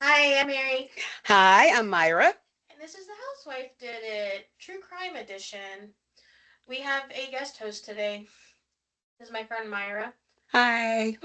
Hi, I'm Mary, Hi, I'm Myra. and this is the Housewife Did It True Crime Edition. We have a guest host today. This is my friend Myra. Hi.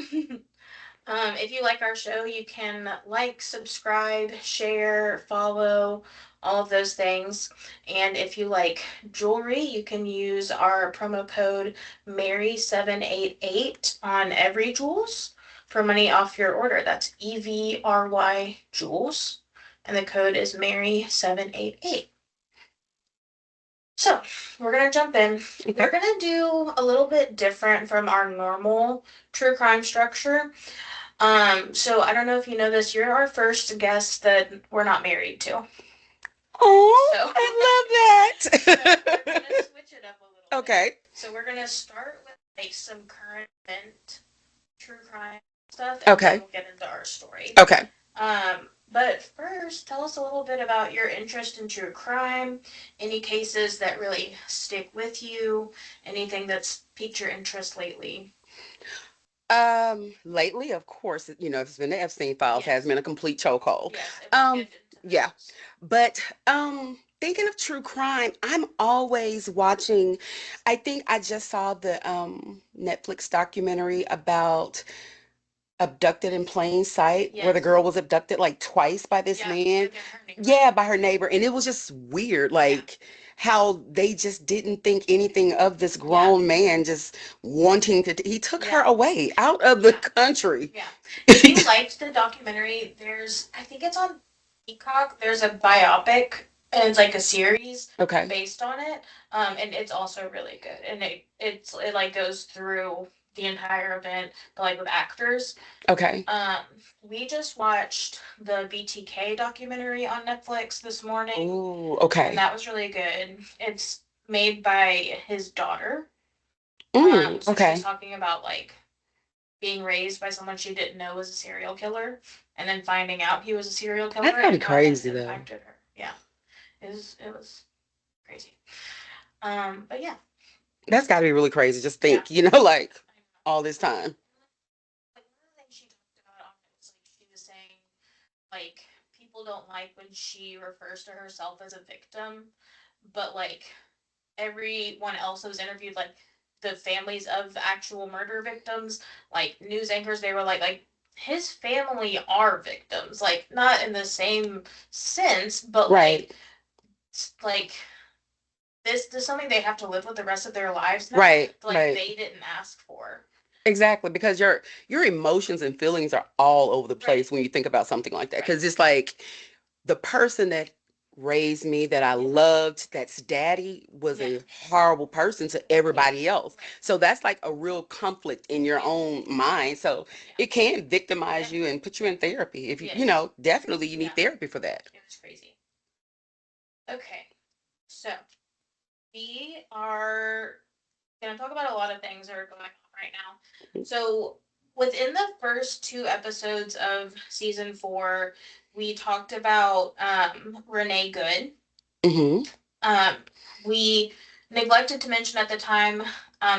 If you like our show, you can like, subscribe, share, follow, all of those things. And if you like jewelry, you can use our promo code Mary788 on every jewels for money off your order. That's EVRY jewels. And the code is Mary788. So, we're going to jump in. Okay. We're going to do a little bit different from our normal true crime structure. So I don't know if you know this, you're our first guest that we're not married to. Oh, So I so love we're gonna that. switch it up a little bit. Okay. So we're gonna start with like some current event true crime stuff and then Okay. we'll get into our story. Okay. But first, tell us a little bit about your interest in true crime, any cases that really stick with you, anything that's piqued your interest lately. Lately, of course, it's been the Epstein files has Yes. been a complete chokehold. Yes, and we'll Um, get into yeah. those. But thinking of true crime, I'm always watching. I think I just saw the Netflix documentary about abducted in plain sight, where the Yes. girl was abducted like twice by this Yeah, man. like in her neighborhood. Yeah, by her neighbor. And it was just weird, Yeah. like how they just didn't think anything of this Yeah. grown man just wanting to. He took her Yeah. away out of the Yeah. country. Yeah. If you liked the documentary, I think it's on Peacock. There's a biopic, and it's like a series Okay. based on it. And it's also really good. And it like goes through the entire event, but like with actors. Okay. Um, we just watched the BTK documentary on Netflix this morning, Oh, and okay. that was really good. It's made by his daughter. So she's Okay. talking about like being raised by someone she didn't know was a serial killer, and then finding out he was a serial That's killer gotta be and how that's crazy though. impacted her. Yeah, it was crazy. But yeah, That's gotta be really crazy. Just yeah, think, like I know. all this time. Like one of the things she talked about on it was like she was saying like people don't like when she refers to herself as a victim, but like everyone else that was interviewed, like the families of actual murder victims, like news anchors, they were like his family are victims, like not in the same sense, but Right. like this is something they have to live with the rest of their lives now. Right. Like Right. they didn't ask for. Exactly, because your emotions and feelings are all over the Right. place when you think about something like that. Right. Because it's like the person that raised me, that I Yeah. loved, that's daddy, was Yeah. a horrible person to everybody else. Right. So that's like a real conflict in your Yeah. own mind. So Yeah. it can Yeah. victimize you and put you in therapy. If Yes. definitely you Yeah. need therapy for that. It was crazy. Okay. So we are going to talk about a lot of things that are going on right now. So, within the first two episodes of season four, we talked about Renee Good. Hmm. Um, we neglected to mention at the time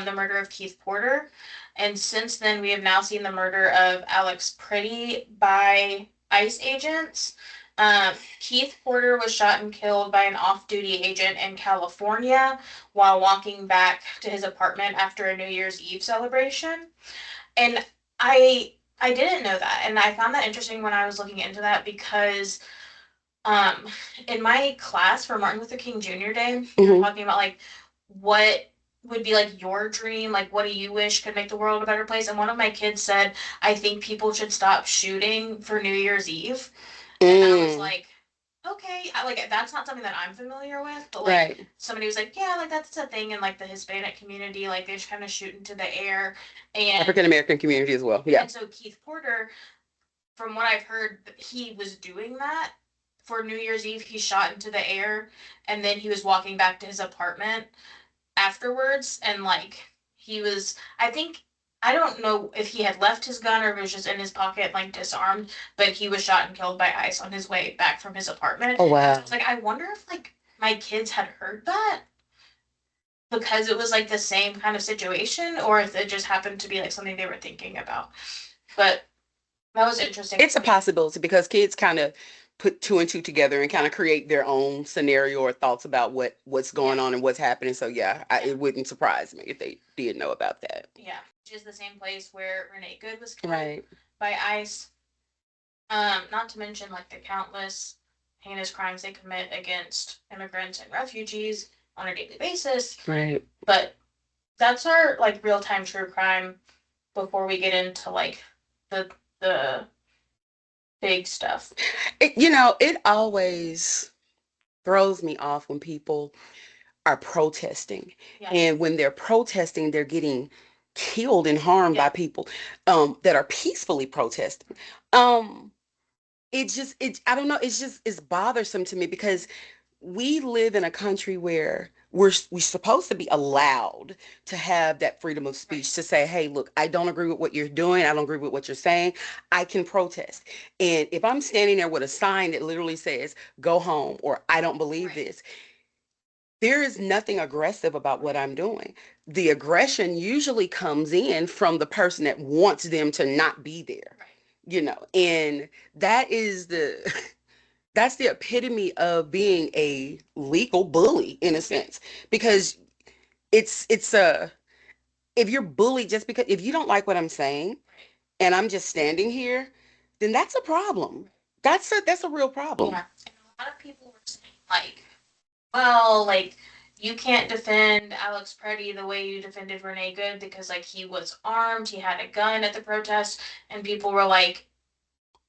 the murder of Keith Porter. And since then, we have now seen the murder of Alex Pretty by ICE agents. Keith Porter was shot and killed by an off duty agent in California while walking back to his apartment after a New Year's Eve celebration. And I didn't know that. And I found that interesting when I was looking into that because um, in my class for Martin Luther King Jr. Day, we were Hmm. talking about like what would be like your dream, like what do you wish could make the world a better place? And one of my kids said, I think people should stop shooting for New Year's Eve. And I was Mm. like, okay, like that's not something that I'm familiar with, but like Right. somebody was like, yeah, like that's a thing in like the Hispanic community, like they just kind of shoot into the air. And African American community as well. Yeah. and so Keith Porter, from what I've heard, he was doing that for New Year's Eve. He shot into the air, and then he was walking back to his apartment afterwards, and like he was, I think. I don't know if he had left his gun or if it was just in his pocket, like disarmed, but he was shot and killed by ICE on his way back from his apartment. Oh And so I wow. was like, I wonder if like my kids had heard that because it was like the same kind of situation, or if it just happened to be like something they were thinking about. But That was interesting It's to a me. possibility because kids kind of put two and two together and kind of create their own scenario or thoughts about what's Yeah, going on and what's happening. So yeah, yeah, it wouldn't surprise me if they did know about that. yeah. Which is the same place where Renee Good was killed Right. by ICE. Not to mention like the countless heinous crimes they commit against immigrants and refugees on a daily basis. Right. But that's our like real time true crime before we get into like the big stuff. It always throws me off when people are protesting. Yeah. And when they're protesting, they're getting killed and harmed by Yeah. people that are peacefully protesting. Um, I don't know, it's bothersome to me because we live in a country where we're supposed to be allowed to have that freedom of Right. speech to say, hey, look, I don't agree with what you're doing. I don't agree with what you're saying. I can protest. And if I'm standing there with a sign that literally says, go home, or I don't believe Right. this, there is nothing aggressive about what I'm doing. The aggression usually comes in from the person that wants them to not be there, Right. and that is that's the epitome of being a legal bully in a sense because it's a if you're bullied just because if you don't like what I'm saying Right. and I'm just standing here, then that's a problem. That's a real problem. Yeah. And a lot of people were saying like, well, like you can't defend Alex Preddy the way you defended Renee Good because like he was armed, he had a gun at the protest, and people were like,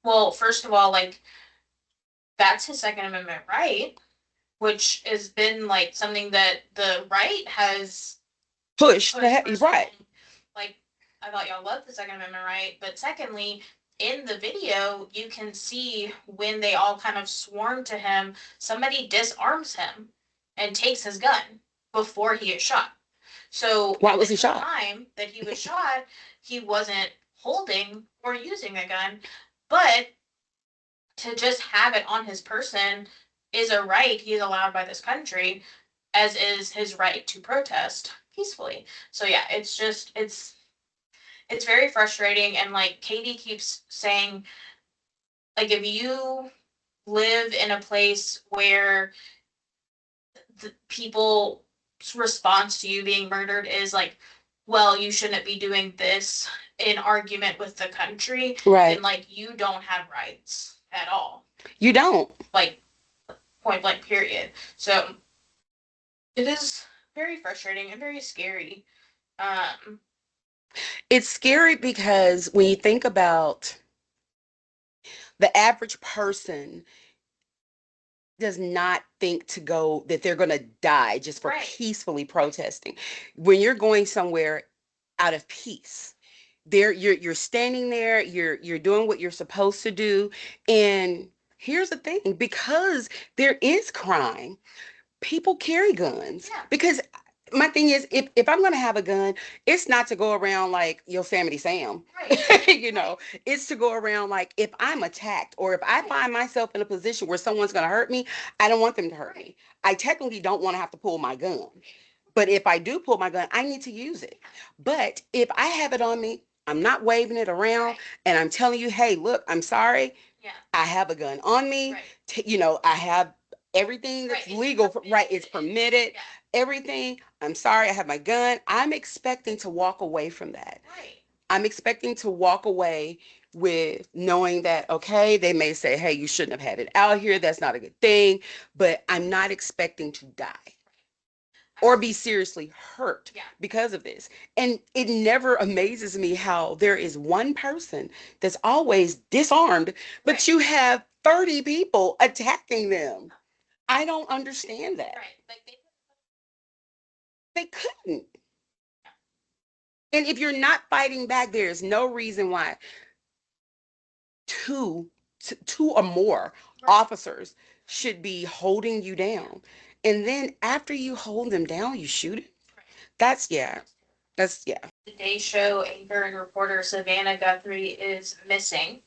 well, first of all, like that's his Second Amendment right, which has been like something that the right has Push pushed for so right. long. Like, I thought y'all loved the Second Amendment right, but secondly, in the video, you can see when they all kind of swarm to him, somebody disarms him and takes his gun before he is shot. So Why at the was he shot? time that he was shot, he wasn't holding or using a gun, but to just have it on his person is a right he's allowed by this country, as is his right to protest peacefully. So yeah, it's very frustrating, and like Katie keeps saying, like if you live in a place where the people's response to you being murdered is like, well, you shouldn't be doing this in argument with the country, then Right. like you don't have rights at all. You don't. Like point blank period. So it is very frustrating and very scary. Um, It's scary because when you think about the average person does not think to go that they're going to die just for right. peacefully protesting. When you're going somewhere out of peace, there you're standing there, you're doing what you're supposed to do. And here's the thing, because there is crime, people carry guns Yeah. because my thing is if I'm going to have a gun, it's not to go around like Yosemite Sam. Right. you Right. know it's to go around like if I'm attacked or if I Right. find myself in a position where someone's going to hurt me, I don't want them to hurt Right. me. I technically don't want to have to pull my gun, but if I do pull my gun, I need to use it. But if I have it on me, I'm not waving it around, Right. and I'm telling you, hey, look, I'm sorry, Yeah. I have a gun on me. Right. I have everything Right. that's It's legal, right? permitted. It's permitted. Yeah. Everything. I'm sorry, I have my gun. I'm expecting to walk away from that. Right. I'm expecting to walk away with knowing that, okay, they may say, hey, you shouldn't have had it out here. That's not a good thing. But I'm not expecting to die or be seriously hurt Yeah. because of this. And it never amazes me how there is one person that's always disarmed, Right. but you have 30 people attacking them. I don't understand that. Right. Like They couldn't. And if you're not fighting back, there is no reason why two, two or more right. officers should be holding you down. And then after you hold them down, you shoot it. Right. That's yeah. That's yeah. Today Show anchor and reporter Savannah Guthrie is missing.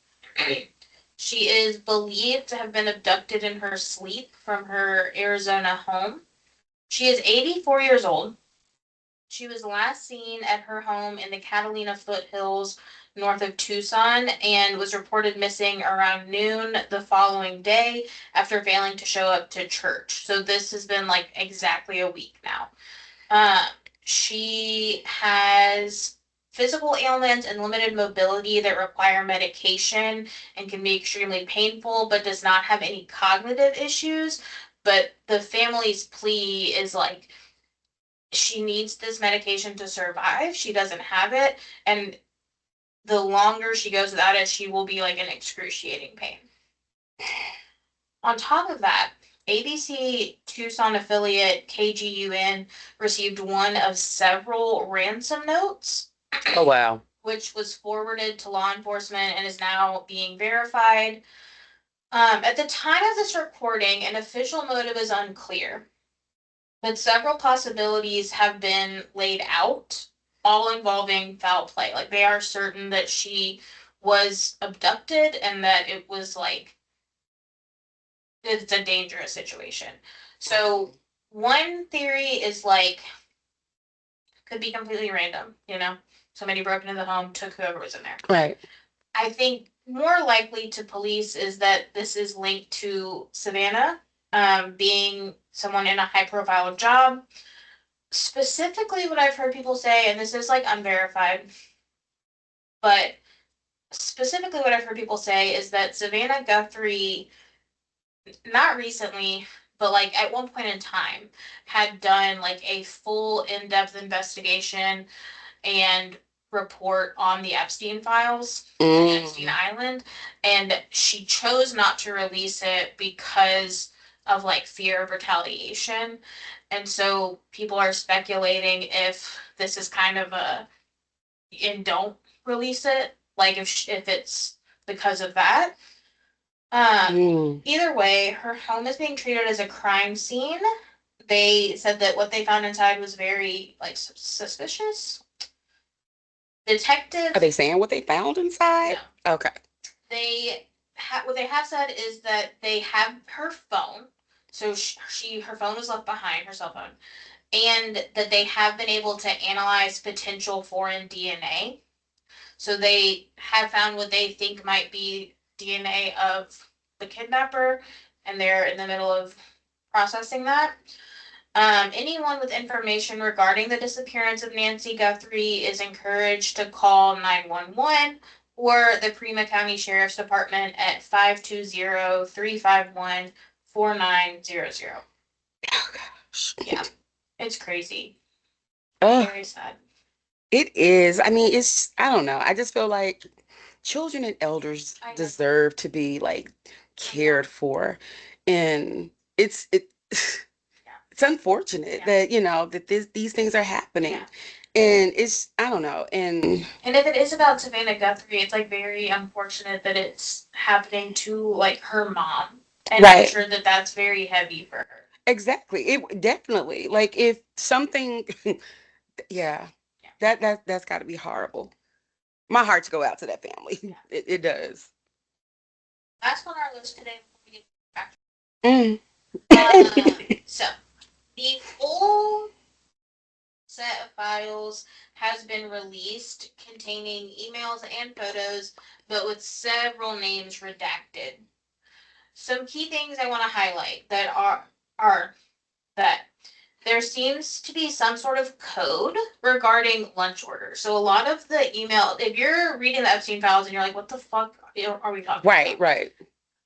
She is believed to have been abducted in her sleep from her Arizona home. She is 84 years old. She was last seen at her home in the Catalina foothills north of Tucson and was reported missing around noon the following day after failing to show up to church. So this has been like exactly a week now. Uh, she has physical ailments and limited mobility that require medication and can be extremely painful, but does not have any cognitive issues. But the family's plea is like she needs this medication to survive. She doesn't have it. And the longer she goes without it, she will be like in excruciating pain. On top of that, ABC Tucson affiliate KGUN received one of several ransom notes, Oh, wow. which was forwarded to law enforcement and is now being verified. At the time of this recording, an official motive is unclear, but several possibilities have been laid out, all involving foul play. Like they are certain that she was abducted and that it was like it's a dangerous situation. So one theory is like could be completely random, you know. Somebody broke into the home, took whoever was in there. Right. I think more likely to police is that this is linked to Savannah being someone in a high profile job. Specifically, what I've heard people say, and this is like unverified, but specifically what I've heard people say is that Savannah Guthrie not recently, but like at one point in time, had done like a full in-depth investigation and report on the Epstein files and Epstein Island, and she chose not to release it because of like fear of retaliation. And so people are speculating if this is kind of a and don't release it, like if it's because of that. Either way, her home is being treated as a crime scene. They said that what they found inside was very like suspicious. Are Detective, they saying what they found inside? no, Okay. what they have said is that they have her phone. So her phone was left behind, her cell phone, and that they have been able to analyze potential foreign DNA. So they have found what they think might be DNA of the kidnapper, and they're in the middle of processing that. Anyone with information regarding the disappearance of Nancy Guthrie is encouraged to call 911 or the Prima County Sheriff's Department at 520-351-4900. Oh, gosh. Yeah, it's crazy. Oh, Very sad. it is. I mean, I don't know. I just feel like children and elders I know. deserve to be like cared for. And it Yeah. it's unfortunate Yeah. that, that these things are happening. Yeah. And I don't know. And And if it is about Savannah Guthrie, it's like very unfortunate that it's happening to like her mom. And I'm right, sure that that's very heavy for her. exactly. It definitely Yeah. like if something yeah, Yeah. that's got to be horrible. My hearts go out to that family. Yeah. It does. Last one on our list today before we get back. Mm. So the full set of files has been released containing emails and photos, but with several names redacted. Some key things I want to highlight that are that there seems to be some sort of code regarding lunch orders. So a lot of the email, if you're reading the Epstein files and you're like, what the fuck are we talking Right, about? right.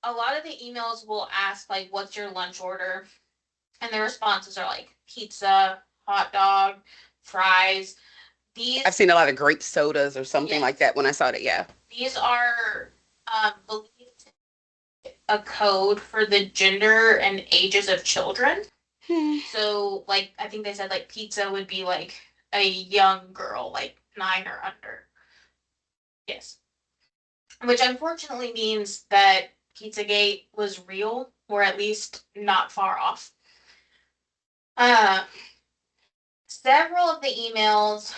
A lot of the emails will ask like, what's your lunch order? And the responses are like pizza, hot dog, fries. I've These, seen a lot of grape sodas or something like yes, that when I saw that. Yeah. these are believed a code for the gender and ages of children. Hmm. So, like, I think they said like pizza would be like a young girl, like 9 or under. Yes. Which unfortunately means that Pizzagate was real, or at least not far off. Uh, Several of the emails,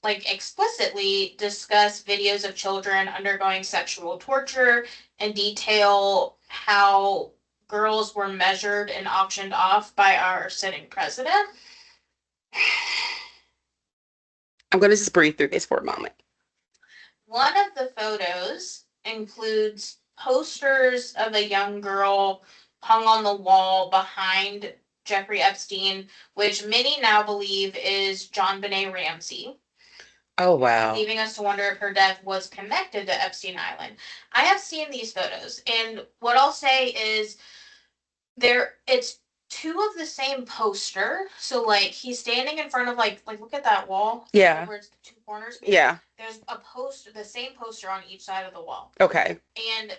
like, explicitly discuss videos of children undergoing sexual torture and detail how girls were measured and auctioned off by our sitting president. I'm going to just breathe through this for a moment. One of the photos includes posters of a young girl hung on the wall behind Jeffrey Epstein, which many now believe is John Benet Ramsey, Oh, wow. leaving us to wonder if her death was connected to Epstein Island. I have seen these photos, and what I'll say is it's two of the same poster. So like he's standing in front of like look at that wall. Yeah. Where it's the two corners. Yeah. There's a poster, the same poster on each side of the wall. Okay. And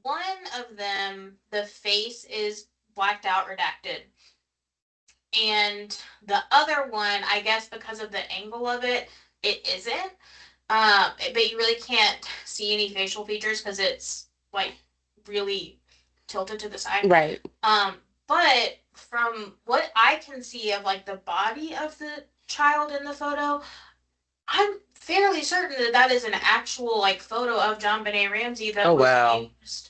one of them, the face is blacked out, redacted. And the other one, I guess because of the angle of it, it isn't. But you really can't see any facial features because it's like really tilted to the side. Right. But from what I can see of like the body of the child in the photo, I'm fairly certain that that is an actual like photo of John Benet Ramsey that Oh, was wow. used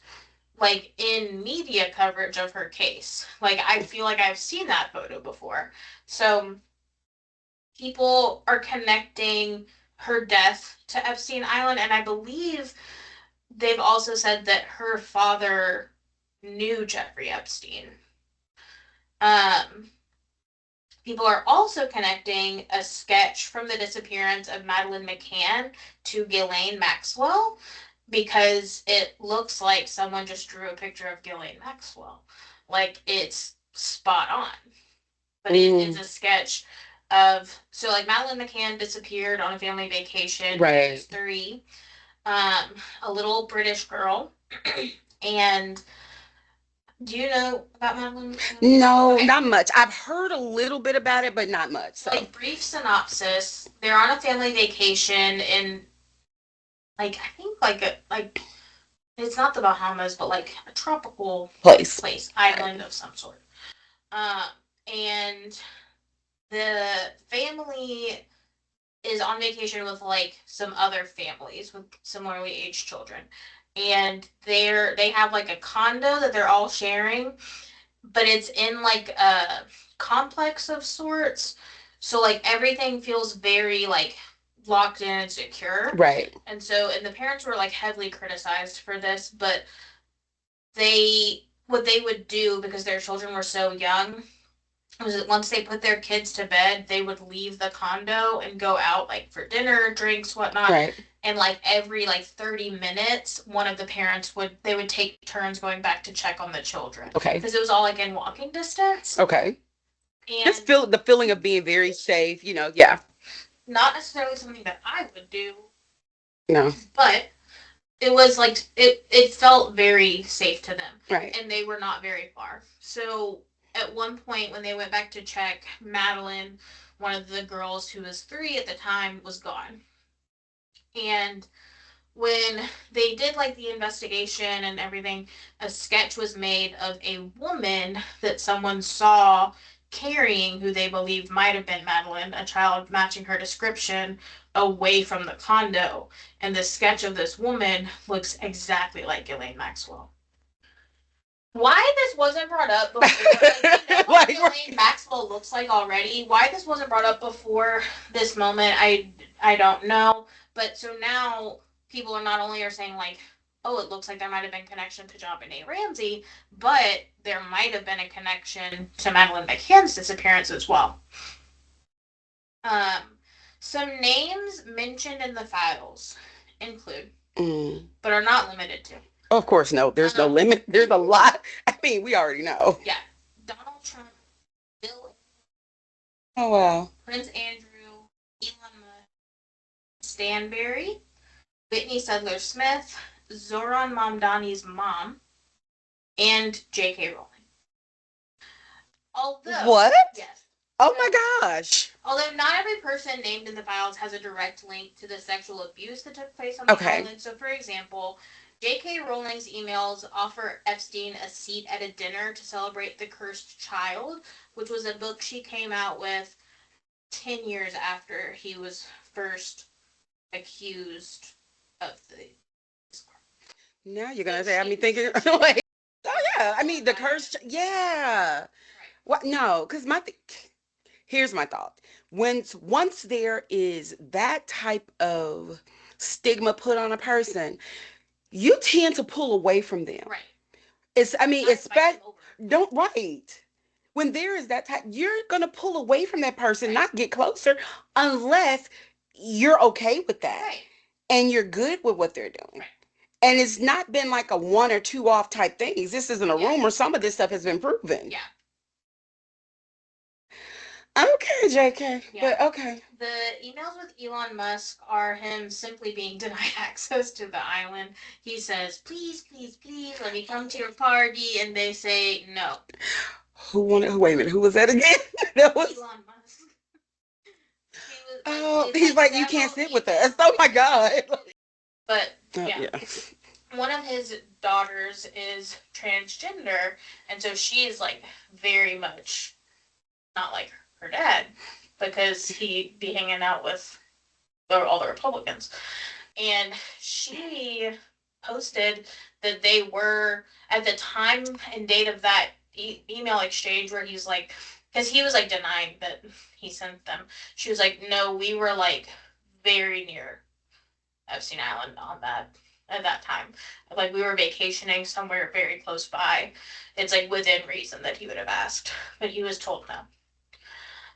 like in media coverage of her case. Like I feel like I've seen that photo before. So people are connecting her death to Epstein Island, and I believe they've also said that her father knew Jeffrey Epstein. Um, People are also connecting a sketch from the disappearance of Madeleine McCann to Ghislaine Maxwell because it looks like someone just drew a picture of Ghislaine Maxwell. Like it's spot on. But it is a sketch of so like Madeleine McCann disappeared on a family vacation. Right. She was 3. A little British girl. And do you know about Madeleine McCann? No, Okay. not much. I've heard a little bit about it, but not much. So, like brief synopsis: they're on a family vacation in I think like it's not the Bahamas, but like a tropical place, island of some sort. Um, and the family is on vacation with like some other families with similarly aged children, and they have like a condo that they're all sharing, but it's in like a complex of sorts. So like everything feels very like locked in and secure. Right. And the parents were like heavily criticized for this, but they what they would do because their children were so young was that once they put their kids to bed, they would leave the condo and go out like for dinner, drinks, whatnot. Right. And like every like 30 minutes, one of the parents would take turns going back to check on the children. Okay. Because it was all like in walking distance. Okay. And just feel the feeling of being very safe, yeah. Not necessarily something that I would do. No. But it was like it felt very safe to them. Right. And they were not very far. So at one point when they went back to check, Madeline, one of the girls who was 3 at the time, was gone. And when they did like the investigation and everything, a sketch was made of a woman that someone saw carrying who they believed might have been Madeline, a child matching her description, away from the condo. And the sketch of this woman looks exactly like Ghislaine Maxwell. Why this wasn't brought up before, like, we know what Ghislaine Maxwell looks like already. Why this wasn't brought up before this moment, I don't know. But so now people are not only are saying like, oh, it looks like there might have been connection to John Benet Ramsey, but there might have been a connection to Madeleine McCann's disappearance as well. Some names mentioned in the files include, but are not limited to. Of course, no. There's no limit. There's a lot. I mean, we already know. Yeah. Donald Trump, Bill. Oh, wow. Prince Andrew, Elon Musk, Stanberry, Whitney Sadler Smith, Zoran Mamdani's mom, and J.K. Rowling. Although, what? Yes. Oh my gosh. Although not every person named in the files has a direct link to the sexual abuse that took place on the island. So, for example, J.K. Rowling's emails offer Epstein a seat at a dinner to celebrate The Cursed Child, which was a book she came out with 10 years after he was first accused of the. Now you're going to say, I mean, thinking, like, oh, yeah. I mean, The Cursed, yeah. Right. What? No, because Here's my thought. Once there is that type of stigma put on a person, you tend to pull away from them. Right. It's, I mean, Not it's invite them over. don't, right. When there is that type, you're gonna pull away from that person, Right. not get closer, unless you're okay with that Right. and you're good with what they're doing. Right. And it's not been like a one or two off type things. This isn't a Yeah. rumor. Some of this stuff has been proven. Yeah. Okay, JK. Yeah. But okay. The emails with Elon Musk are him simply being denied access to the island. He says, please, please, please, let me come to your party. And they say no. Who wanted? Wait a minute. Who was that again? That was. Elon Musk. He was like, Oh, it's he's like like, you can't several sit with us. emails. Oh my God. But Oh, yeah, yeah. one of his daughters is transgender, and so she is like very much not like her dad because he'd be hanging out with all the Republicans. And she posted that they were at the time and date of that email exchange where he's like, because he was like denying that he sent them. She was like, no, we were like very near Epstein Island on that at that time. Like we were vacationing somewhere very close by. It's like within reason that he would have asked, but he was told no.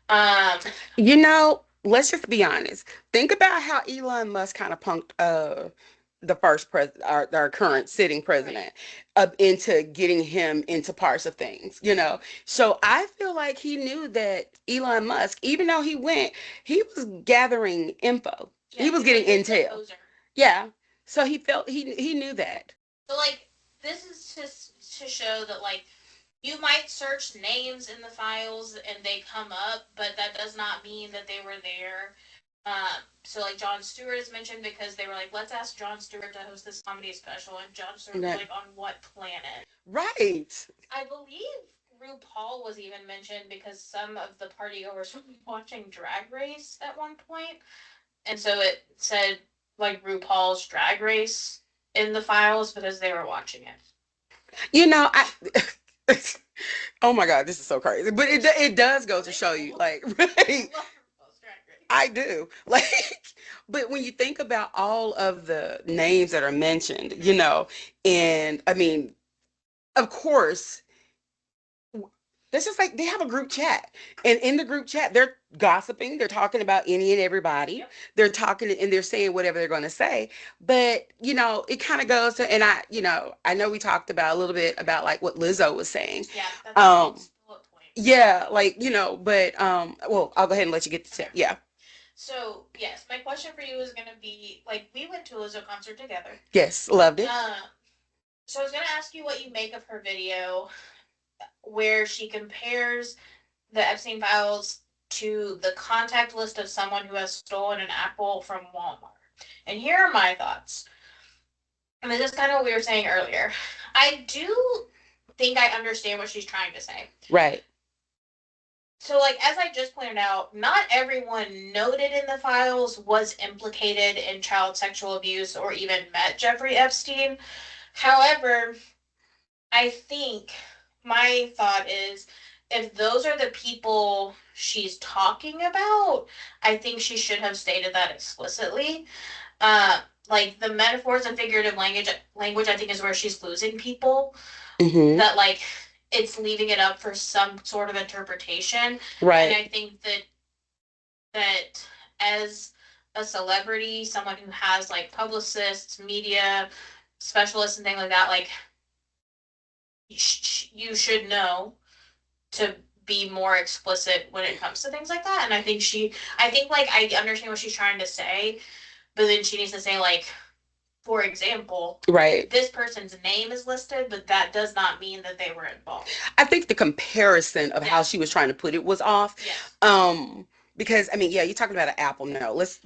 Um, You know, let's just be honest. Think about how Elon Musk kind of punked the first president, our current sitting president, up into getting him into parts of things, you know. So I feel like he knew that Elon Musk, even though he was gathering info. yeah, He was he's getting like, this is a intel. poser. Yeah. So he knew that. So like this is to show that like you might search names in the files and they come up, but that does not mean that they were there. So like Jon Stewart is mentioned because they were like, let's ask Jon Stewart to host this comedy special, and Jon Stewart was Right. like, on what planet? Right. I believe RuPaul was even mentioned because some of the partygoers were watching Drag Race at one point, and so it said like RuPaul's Drag Race in the files because they were watching it. You know, I oh my God, this is so crazy. But it does go to show you, like, right? I do. Like, but when you think about all of the names that are mentioned, you know, and I mean, of course, that's just like they have a group chat. And in the group chat, they're gossiping, they're talking about any and everybody. Yep. They're talking and they're saying whatever they're going to say. But, you know, it kind of goes to, and I know we talked about a little bit about like what Lizzo was saying. Yeah, that's Um, bullet point. yeah, like, you know, but well, I'll go ahead and let you get to Okay. it. Yeah. So yes, my question for you is gonna be like we went to a Lizzo concert together. Yes, loved it. So I was gonna ask you what you make of her video where she compares the Epstein files to the contact list of someone who has stolen an apple from Walmart. And here are my thoughts. And this is kind of what we were saying earlier. I do think I understand what she's trying to say. Right. So, like, as I just pointed out, not everyone noted in the files was implicated in child sexual abuse or even met Jeffrey Epstein. However, I think my thought is if those are the people she's talking about, I think she should have stated that explicitly. Like the metaphors and figurative language I think is where she's losing people. Mm-hmm. That like it's leaving it up for some sort of interpretation. Right. And I think that as a celebrity, someone who has like publicists, media specialists, and things like that, like you should know to be more explicit when it comes to things like that. And I think like I understand what she's trying to say, but then she needs to say like, for example, right, this person's name is listed, but that does not mean that they were involved. I think the comparison of how she was trying to put it was off. Yes. Because I mean, yeah, you're talking about an apple. No, let's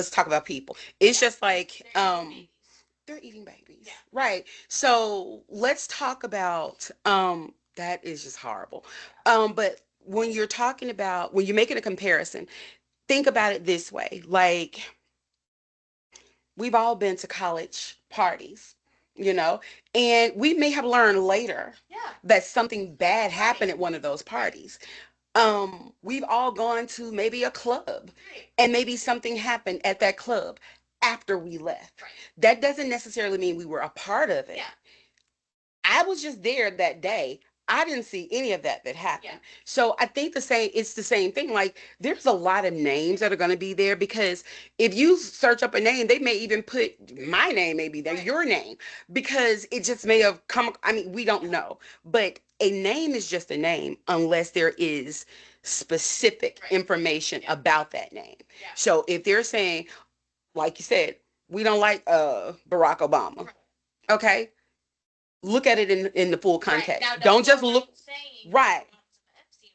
talk about people. It's just like they're eating babies. Yeah. Right. So let's talk about that is just horrible. But when you're making a comparison, think about it this way. Like we've all been to college parties, you know, and we may have learned later Yeah. that something bad happened at one of those parties. We've all gone to maybe a club, Right. and maybe something happened at that club after we left. Right. That doesn't necessarily mean we were a part of it. Yeah. I was just there that day. I didn't see any of that Yeah. happened. So I think it's the same thing. Like there's a lot of names that are going to be there because if you search up a name, they may even put my name may be there, Right. your name, because it just may have come. I mean, we don't Yeah. know, but a name is just a name unless there is specific Right. information Yeah. about that name. Yeah. So if they're saying, like you said, we don't like Barack Obama, Right. okay, look at it in the full Right. context. Now, don't Don't go just look around saying Barack right. Obama's in the Epstein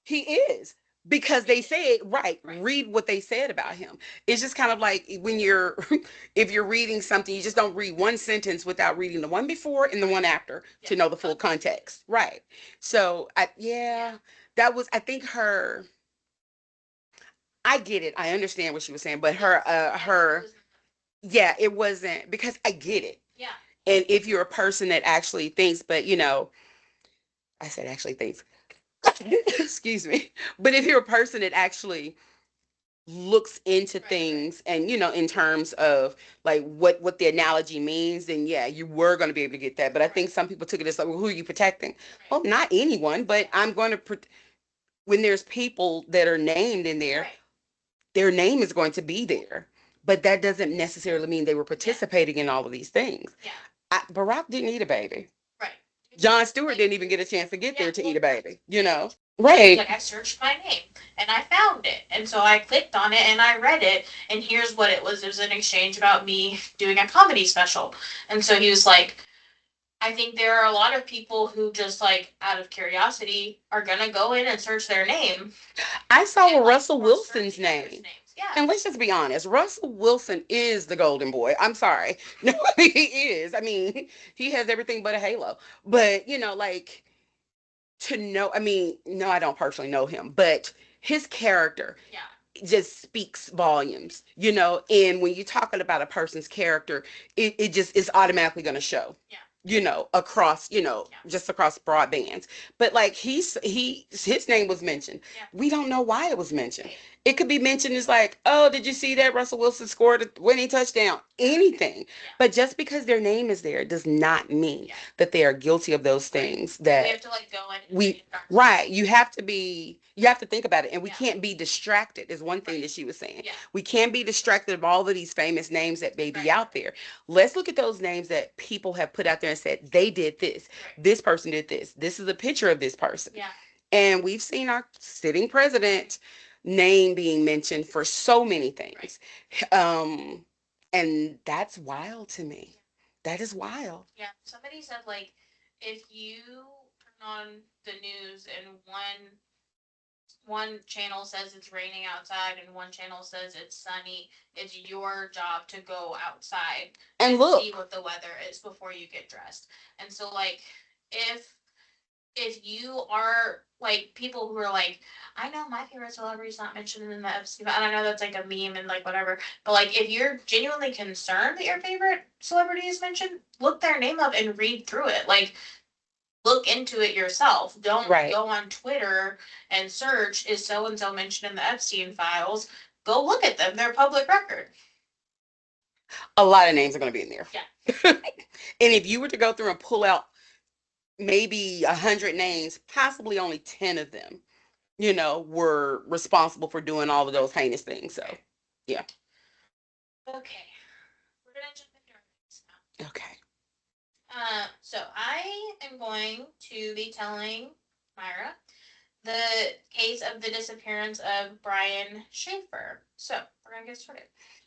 He is file. because Read they it. said right. Right. Read what they said Yeah. about him. It's just kind of like when you're if you're reading something, you just don't read one sentence without reading the one before and the Right. one after Yeah. to know the full context. Right. So Yeah. yeah, that was I think her. I get it. I understand what she was saying, but Yes. her It was. yeah, it wasn't because I get it. Yeah. And if you're a person that actually thinks, but I said actually thinks, excuse me. But if you're a person that actually looks into Right. Right. things and in terms of like what the analogy means, then yeah, you were going to be able to get that. But I think Right. some people took it as like, well, who are you protecting? Right. Well, not anyone, but Yeah. I'm going to when there's people that are named in there, Right. their name is going to be there. But that doesn't necessarily mean they were Yeah. participating in all of these things. Yeah. Barack didn't eat a baby. Right. John Stewart Like, didn't even get a chance to get yeah. there to eat Well, a baby, he's Right. like, I searched my name and I found it. And so I clicked on it and I read it. And here's what it was. It was an exchange about me doing a comedy special. And so he was like, I think there are a lot of people who just like out of curiosity are gonna go in and search their name I saw and like Russell or Wilson's searching others' name. names. Yeah. And let's just be honest, Russell Wilson is the golden boy. I'm sorry. No, he is. I mean, he has everything but a halo. But, like to know, I mean, no, I don't personally know him, but his character Yeah. just speaks volumes, and when you're talking about a person's character, it just is automatically going to show, Yeah. across, Yeah. just across broad bands. But like his name was mentioned. Yeah. We don't know why it was mentioned. Right. It could be mentioned as like, oh, did you see that Russell Wilson scored a winning touchdown? Yeah. Anything. Yeah. But just because their name is there does not mean Yeah. that they are guilty of those Right. things We have that to like go in and we investigate. right you have to think about it, and we Yeah. can't be distracted is one thing Right. that she was saying. Yeah. We can't be distracted of all of these famous names that may be Right. out there. Let's look at those names that people have put out there and said they did this, Right. this person did this is a picture of this person. Yeah. And we've seen our sitting president name being mentioned for so many Right. things. And that's wild to me. That is wild. Yeah. Somebody said like if you turn on the news and one channel says it's raining outside and one channel says it's sunny, it's your job to go outside And and see look, what the weather is before you get dressed. And so like if you are like people who are like, I know my favorite celebrity is not mentioned in the FC, and I know that's like a meme and like whatever, but like if you're genuinely concerned that your favorite celebrity is mentioned, look their name up and read through it. Like look into it yourself. Don't right, go on Twitter and search is so and so mentioned in the Epstein files. Go look at them. They're public record. a lot of names are going to be in there. Yeah. And if you were to go through and pull out maybe 100 names, possibly only 10 of them, were responsible for doing all of those heinous things. So, yeah. Okay. We're gonna jump into our next now. Okay. So I am going to be telling Myra the case of the disappearance of Brian Shaffer. So we're gonna get started.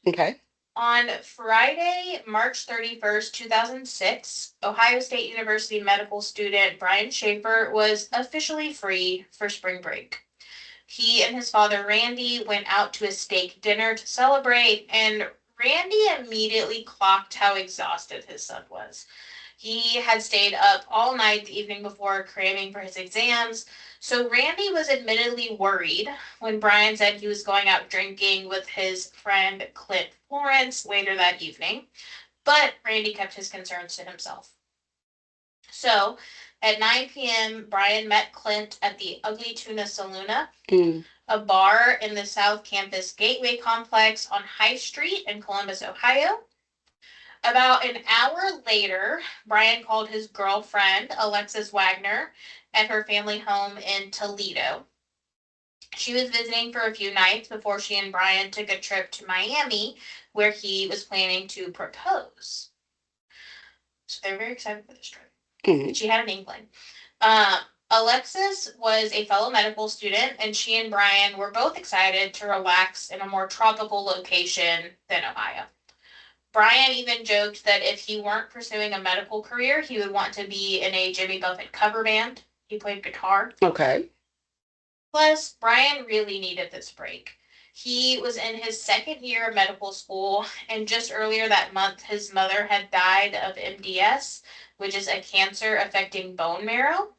Okay. On Friday, March 31st, 2006, Ohio State University medical student Brian Shaffer was officially free for spring break. He and his father Randy went out to a steak dinner to celebrate, and Randy immediately clocked how exhausted his son was. He had stayed up all night the evening before cramming for his exams, so Randy was admittedly worried when Brian said he was going out drinking with his friend Clint Florence later that evening, but Randy kept his concerns to himself. So At 9 p.m., Brian met Clint at the Ugly Tuna Saloona, Mm. a bar in the South Campus Gateway Complex on High Street in Columbus, Ohio. About an hour later, Brian called his girlfriend, Alexis Wagner, at her family home in Toledo. She was visiting for a few nights before she and Brian took a trip to Miami, where he was planning to propose. So they're very excited for this trip. Mm. She had an inkling. Um, Alexis was a fellow medical student, and she and Brian were both excited to relax in a more tropical location than Ohio. Brian even joked that if he weren't pursuing a medical career, he would want to be in a Jimmy Buffett cover band. He played guitar. Okay. Plus, Brian really needed this break. He was in his second year of medical school, and just earlier that month, his mother had died of MDS, which is a cancer affecting bone marrow.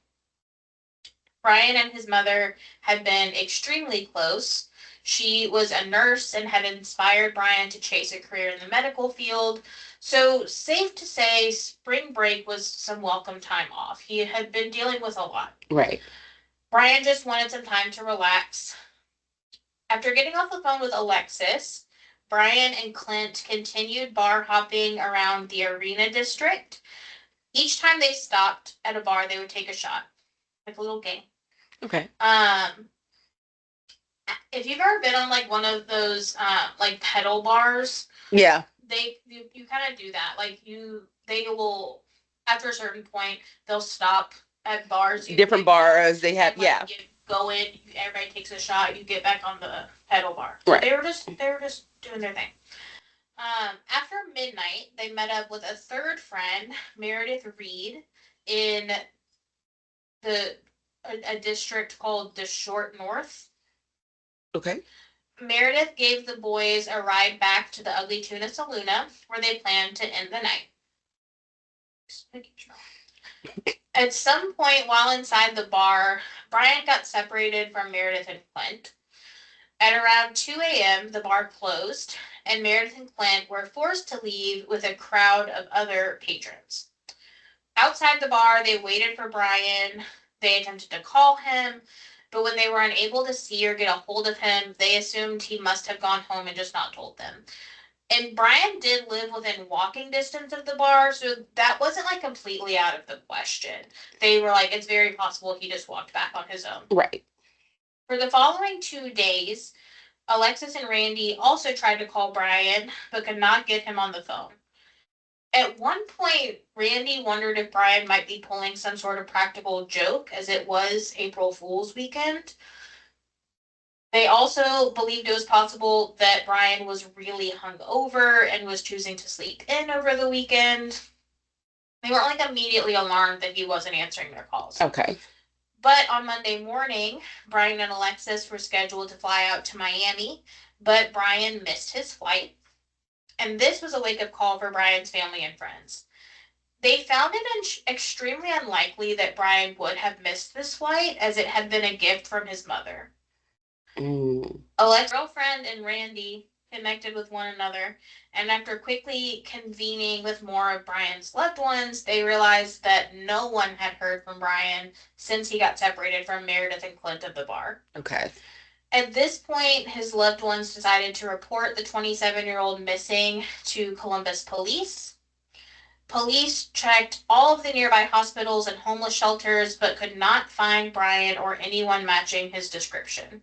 Brian and his mother had been extremely close. She was a nurse and had inspired Brian to chase a career in the medical field. So, safe to say, spring break was some welcome time off. He had been dealing with a lot. Right. Brian just wanted some time to relax. After getting off the phone with Alexis, Brian and Clint continued bar hopping around the arena district. Each time they stopped at a bar, they would take a shot, like a little game. Okay. If you've ever been on like one of those like pedal bars, Yeah. you kind of do that. Like they will after a certain point they'll stop at bars. Different bars they have. And, like, Yeah. go in. Everybody takes a shot. You get back on the pedal bar. So Right. they were just doing their thing. After midnight, they met up with a third friend, Meredith Reed, in the a district called the Short North. Okay. Meredith gave the boys a ride back to the Ugly Tuna Saloona, where they planned to end the night. At some point while inside the bar, Brian got separated from Meredith and Clint. At around 2 a.m., the bar closed, and Meredith and Clint were forced to leave with a crowd of other patrons. Outside the bar, they waited for Brian. They attempted to call him, but when they were unable to see or get a hold of him, they assumed he must have gone home and just not told them. And Brian did live within walking distance of the bar, so that wasn't like completely out of the question. They were like, it's very possible he just walked back on his own. Right. For the following 2 days, Alexis and Randy also tried to call Brian, but could not get him on the phone. At one point, Randy wondered if Brian might be pulling some sort of practical joke, as it was April Fool's weekend. They also believed it was possible that Brian was really hungover and was choosing to sleep in over the weekend. They weren't like immediately alarmed that he wasn't answering their calls. Okay. But on Monday morning, Brian and Alexis were scheduled to fly out to Miami, but Brian missed his flight. And this was a wake up call for Brian's family and friends. They found it extremely unlikely that Brian would have missed this flight, as it had been a gift from his mother. Mm. Alexa's girlfriend and Randy connected with one another, and after quickly convening with more of Brian's loved ones, they realized that no one had heard from Brian since he got separated from Meredith and Clint at the bar. Okay. At this point, his loved ones decided to report the 27-year-old missing to Columbus police. Police checked all of the nearby hospitals and homeless shelters, but could not find Brian or anyone matching his description.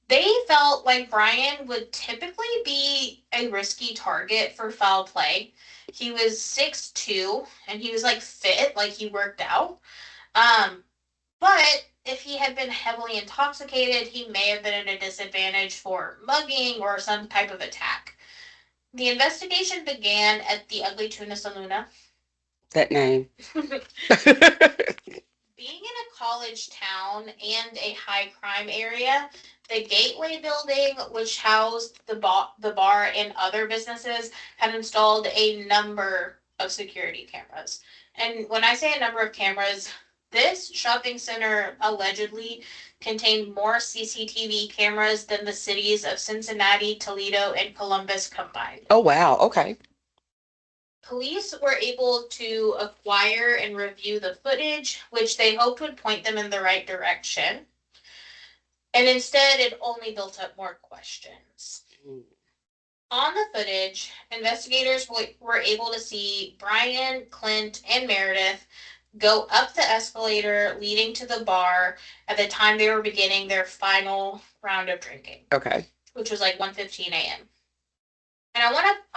They felt like Brian would typically be a risky target for foul play. He was 6'2", and he was like fit, like he worked out. But if he had been heavily intoxicated, he may have been at a disadvantage for mugging or some type of attack. The investigation began at the Ugly Tuna Saloona. That name. Being in a college town and a high crime area, the Gateway building, which housed the bar and other businesses, had installed a number of security cameras. And when I say a number of cameras, this shopping center allegedly contained more CCTV cameras than the cities of Cincinnati, Toledo, and Columbus combined. Oh, wow. Okay. Police were able to acquire and review the footage, which they hoped would point them in the right direction. And instead, it only built up more questions. On the footage, investigators were able to see Brian, Clint, and Meredith go up the escalator leading to the bar at the time they were beginning their final round of drinking. Okay. Which was like 1:15 a.m. And I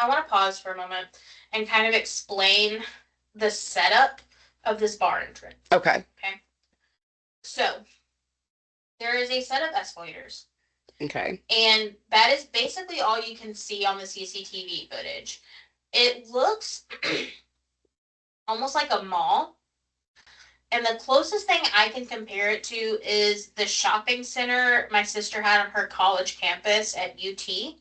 want to pause for a moment and kind of explain the setup of this bar entrance. Okay. Okay. So there is a set of escalators. Okay. And that is basically all you can see on the CCTV footage. It looks almost like a mall. And the closest thing I can compare it to is the shopping center my sister had on her college campus at UT.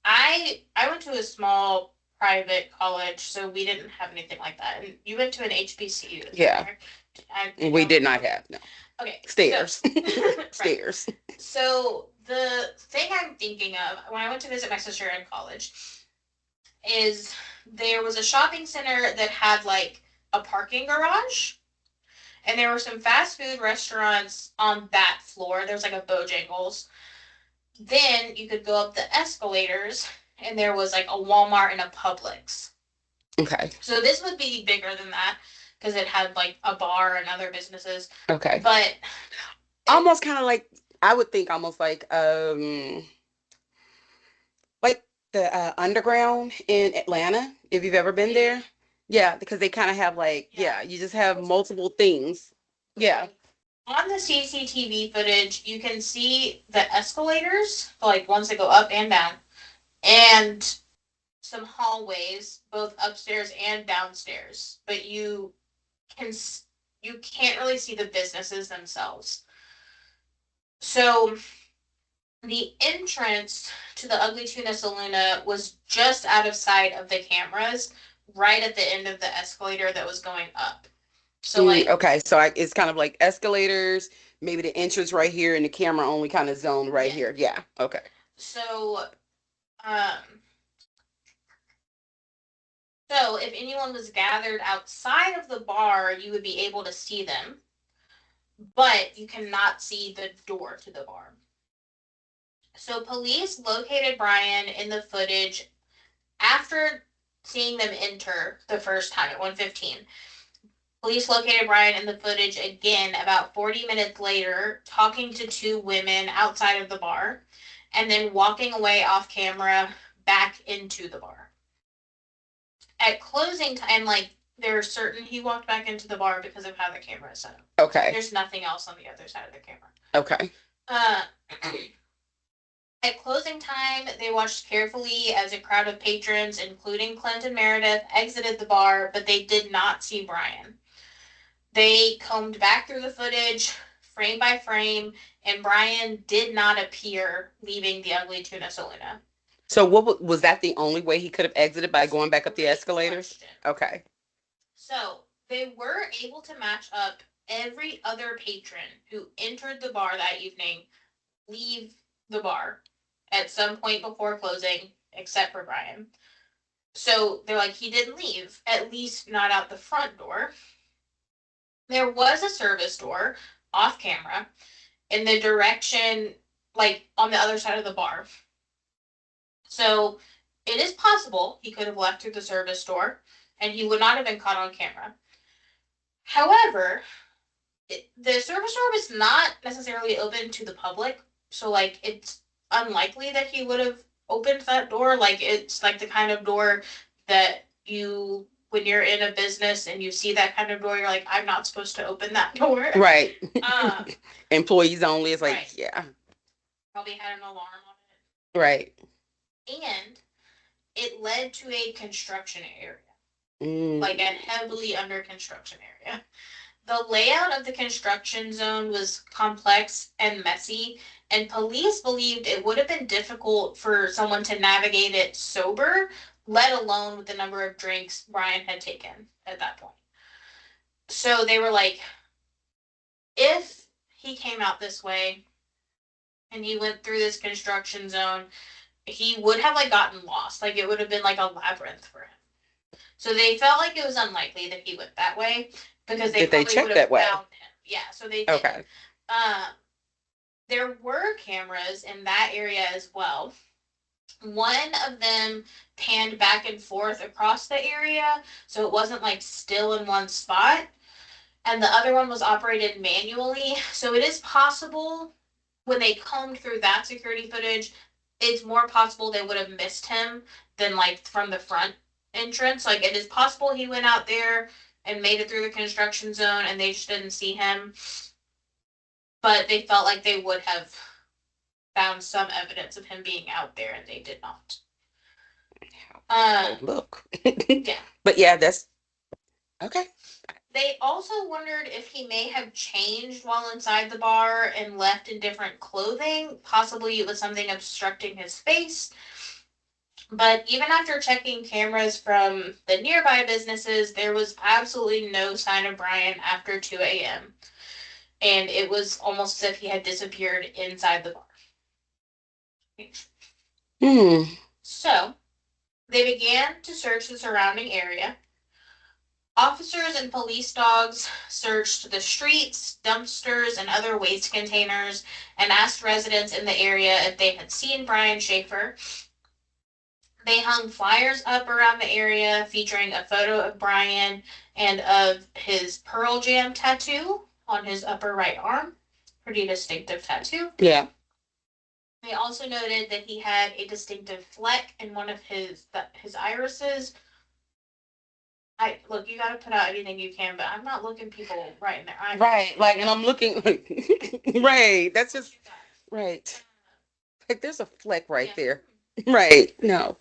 I went to a small private college, so we didn't have anything like that. And you went to an HBCU. Yeah. We did not have, no. Okay. Stairs. So, Stairs. Right. So the thing I'm thinking of when I went to visit my sister in college is there was a shopping center that had like a parking garage. And there were some fast food restaurants on that floor. There was like a Bojangles. Then you could go up the escalators, and there was like a Walmart and a Publix. Okay. So this would be bigger than that because it had like a bar and other businesses. Okay. But almost kind of like, I would think almost like the underground in Atlanta, if you've ever been there. Yeah, because they kind of have like, yeah, you just have multiple things. Yeah. On the CCTV footage, you can see the escalators, like ones that go up and down, and some hallways, both upstairs and downstairs. But can you can't really see the businesses themselves. So the entrance to the Ugly Tuna Saloona was just out of sight of the cameras, right at the end of the escalator that was going up. So like okay, so it's kind of like escalators, maybe the entrance right here, and the camera only kind of zone right here. Yeah. Okay. So, um, so if anyone was gathered outside of the bar, you would be able to see them, but you cannot see the door to the bar. So police located Brian in the footage after seeing them enter the first time at 1:15. Police located Brian in the footage again about 40 minutes later, talking to two women outside of the bar, and then walking away off camera back into the bar. At closing time, like there certain he walked back into the bar because of how the camera is set up. Okay. There's nothing else on the other side of the camera. Okay. At closing time, they watched carefully as a crowd of patrons, including Clint and Meredith, exited the bar, but they did not see Brian. They combed back through the footage, frame by frame, and Brian did not appear leaving the Ugly Tuna Saloona. So what was that the only way he could have exited, by going back up the escalators? Okay. So they were able to match up every other patron who entered the bar that evening, leave the bar at some point before closing, except for Brian. So they're like, he didn't leave, at least not out the front door. There was a service door off camera in the direction, like on the other side of the bar. So it is possible he could have left through the service door and he would not have been caught on camera. However, the service door was not necessarily open to the public. So, like, it's unlikely that he would have opened that door. Like, it's like the kind of door that when you're in a business and you see that kind of door, you're like, I'm not supposed to open that door. Right. Employees only. It's like, right. Yeah. Probably had an alarm on it. Right. And it led to a construction area. Like a heavily under construction area. The layout of the construction zone was complex and messy, and police believed it would have been difficult for someone to navigate it sober, let alone with the number of drinks Brian had taken at that point. So they were like, if he came out this way and he went through this construction zone, he would have like gotten lost. Like it would have been like a labyrinth for him. So they felt like it was unlikely that he went that way because they Did they probably would check have that way? found him. Yeah, so they did. Okay. Um, there were cameras in that area as well. One of them panned back and forth across the area, so it wasn't like still in one spot. And the other one was operated manually. So it is possible when they combed through that security footage, it's more possible they would have missed him than like from the front entrance. Like it is possible he went out there and made it through the construction zone and they just didn't see him. But they felt like they would have found some evidence of him being out there and they did not. Oh, Um, look. yeah. But yeah, that's okay. They also wondered if he may have changed while inside the bar and left in different clothing. Possibly it was something obstructing his face. But even after checking cameras from the nearby businesses, there was absolutely no sign of Brian after 2 a.m. And it was almost as if he had disappeared inside the bar. Hmm. So they began to search the surrounding area. Officers and police dogs searched the streets, dumpsters, and other waste containers and asked residents in the area if they had seen Brian Shaffer. They hung flyers up around the area featuring a photo of Brian and of his Pearl Jam tattoo on his upper right arm. Pretty distinctive tattoo. Yeah. They also noted that he had a distinctive fleck in one of his irises. I look, you got to put out anything you can, but I'm not looking people right in their eyes. Right. Like, and I'm looking. Right. That's just right. Like, there's a fleck right Yeah. there. Right. No.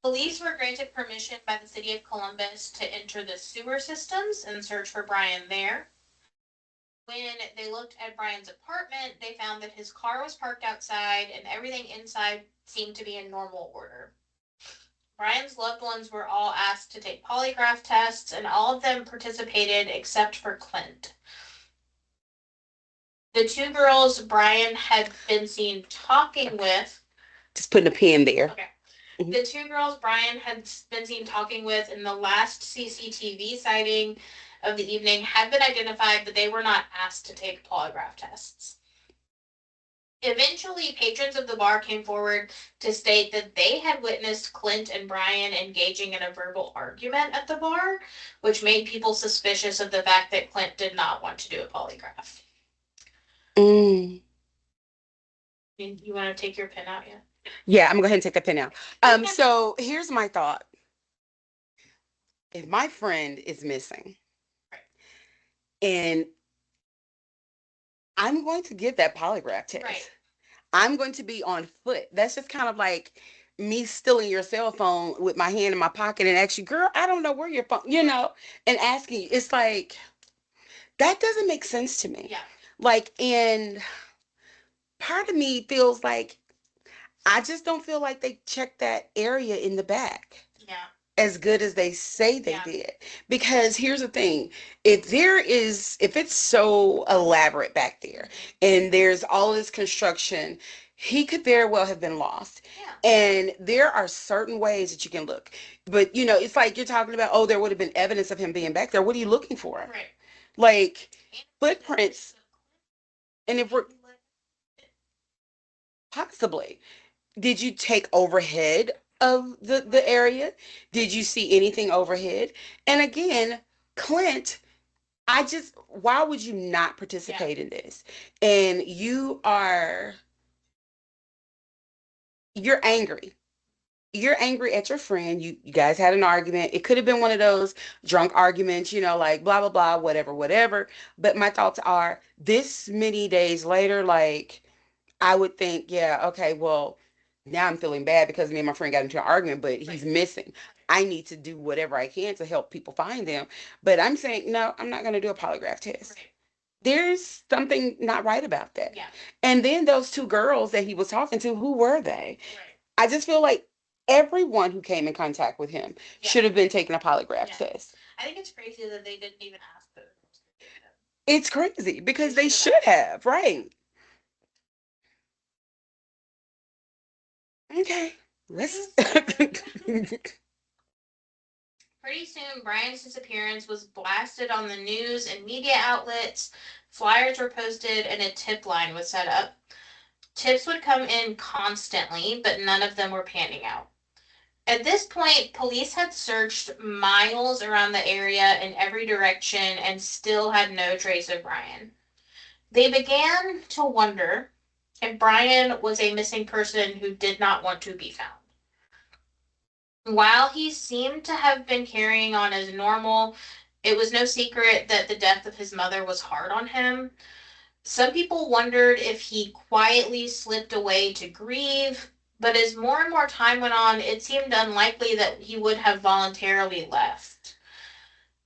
Police were granted permission by the city of Columbus to enter the sewer systems and search for Brian there. When they looked at Brian's apartment, they found that his car was parked outside and everything inside seemed to be in normal order. Brian's loved ones were all asked to take polygraph tests, and all of them participated except for Clint. The two girls Brian had been seen talking with. Just putting a pin there. Okay. Mhm. The two girls Brian had been seen talking with in the last CCTV sighting of the evening had been identified, but they were not asked to take polygraph tests. Eventually, patrons of the bar came forward to state that they had witnessed Clint and Brian engaging in a verbal argument at the bar, which made people suspicious of the fact that Clint did not want to do a polygraph. Mm. You want to take your pen out yet? Yeah, I'm gonna go ahead and take that pin out. So here's my thought. If my friend is missing and I'm going to give that polygraph test. Right. I'm going to be on foot. That's just kind of like me stealing your cell phone with my hand in my pocket and ask you, girl, I don't know where your phone, and asking you. It's like, that doesn't make sense to me. Yeah. Like, and part of me feels like I just don't feel like they checked that area in the back Yeah. as good as they say they Yeah. did. Because here's the thing, if it's so elaborate back there and there's all this construction, he could very well have been lost. Yeah. And there are certain ways that you can look. But it's like you're talking about, oh, there would have been evidence of him being back there. What are you looking for? Right. Like footprints. And if we're possibly, did you take overhead of the area? Did you see anything overhead? And again, Clint, why would you not participate in this? And you're angry. You're angry at your friend. You guys had an argument. It could have been one of those drunk arguments, like blah, blah, blah, whatever, whatever. But my thoughts are this many days later, like, I would think, yeah, okay, well, now I'm feeling bad because me and my friend got into an argument, but he's missing. I need to do whatever I can to help people find them. But I'm saying, no, I'm not going to do a polygraph test. Right. There's something not right about that. Yeah. And then those two girls that he was talking to, who were they? Right. I just feel like everyone who came in contact with him should have been taking a polygraph test. I think it's crazy that they didn't even ask those. It's crazy because they should have, right? Okay. Let's Pretty soon, Brian's disappearance was blasted on the news and media outlets. Flyers were posted, and a tip line was set up. Tips would come in constantly, but none of them were panning out. At this point, police had searched miles around the area in every direction and still had no trace of Brian. They began to wonder if Brian was a missing person who did not want to be found. While he seemed to have been carrying on as normal, it was no secret that the death of his mother was hard on him. Some people wondered if he quietly slipped away to grieve, but as more and more time went on, it seemed unlikely that he would have voluntarily left.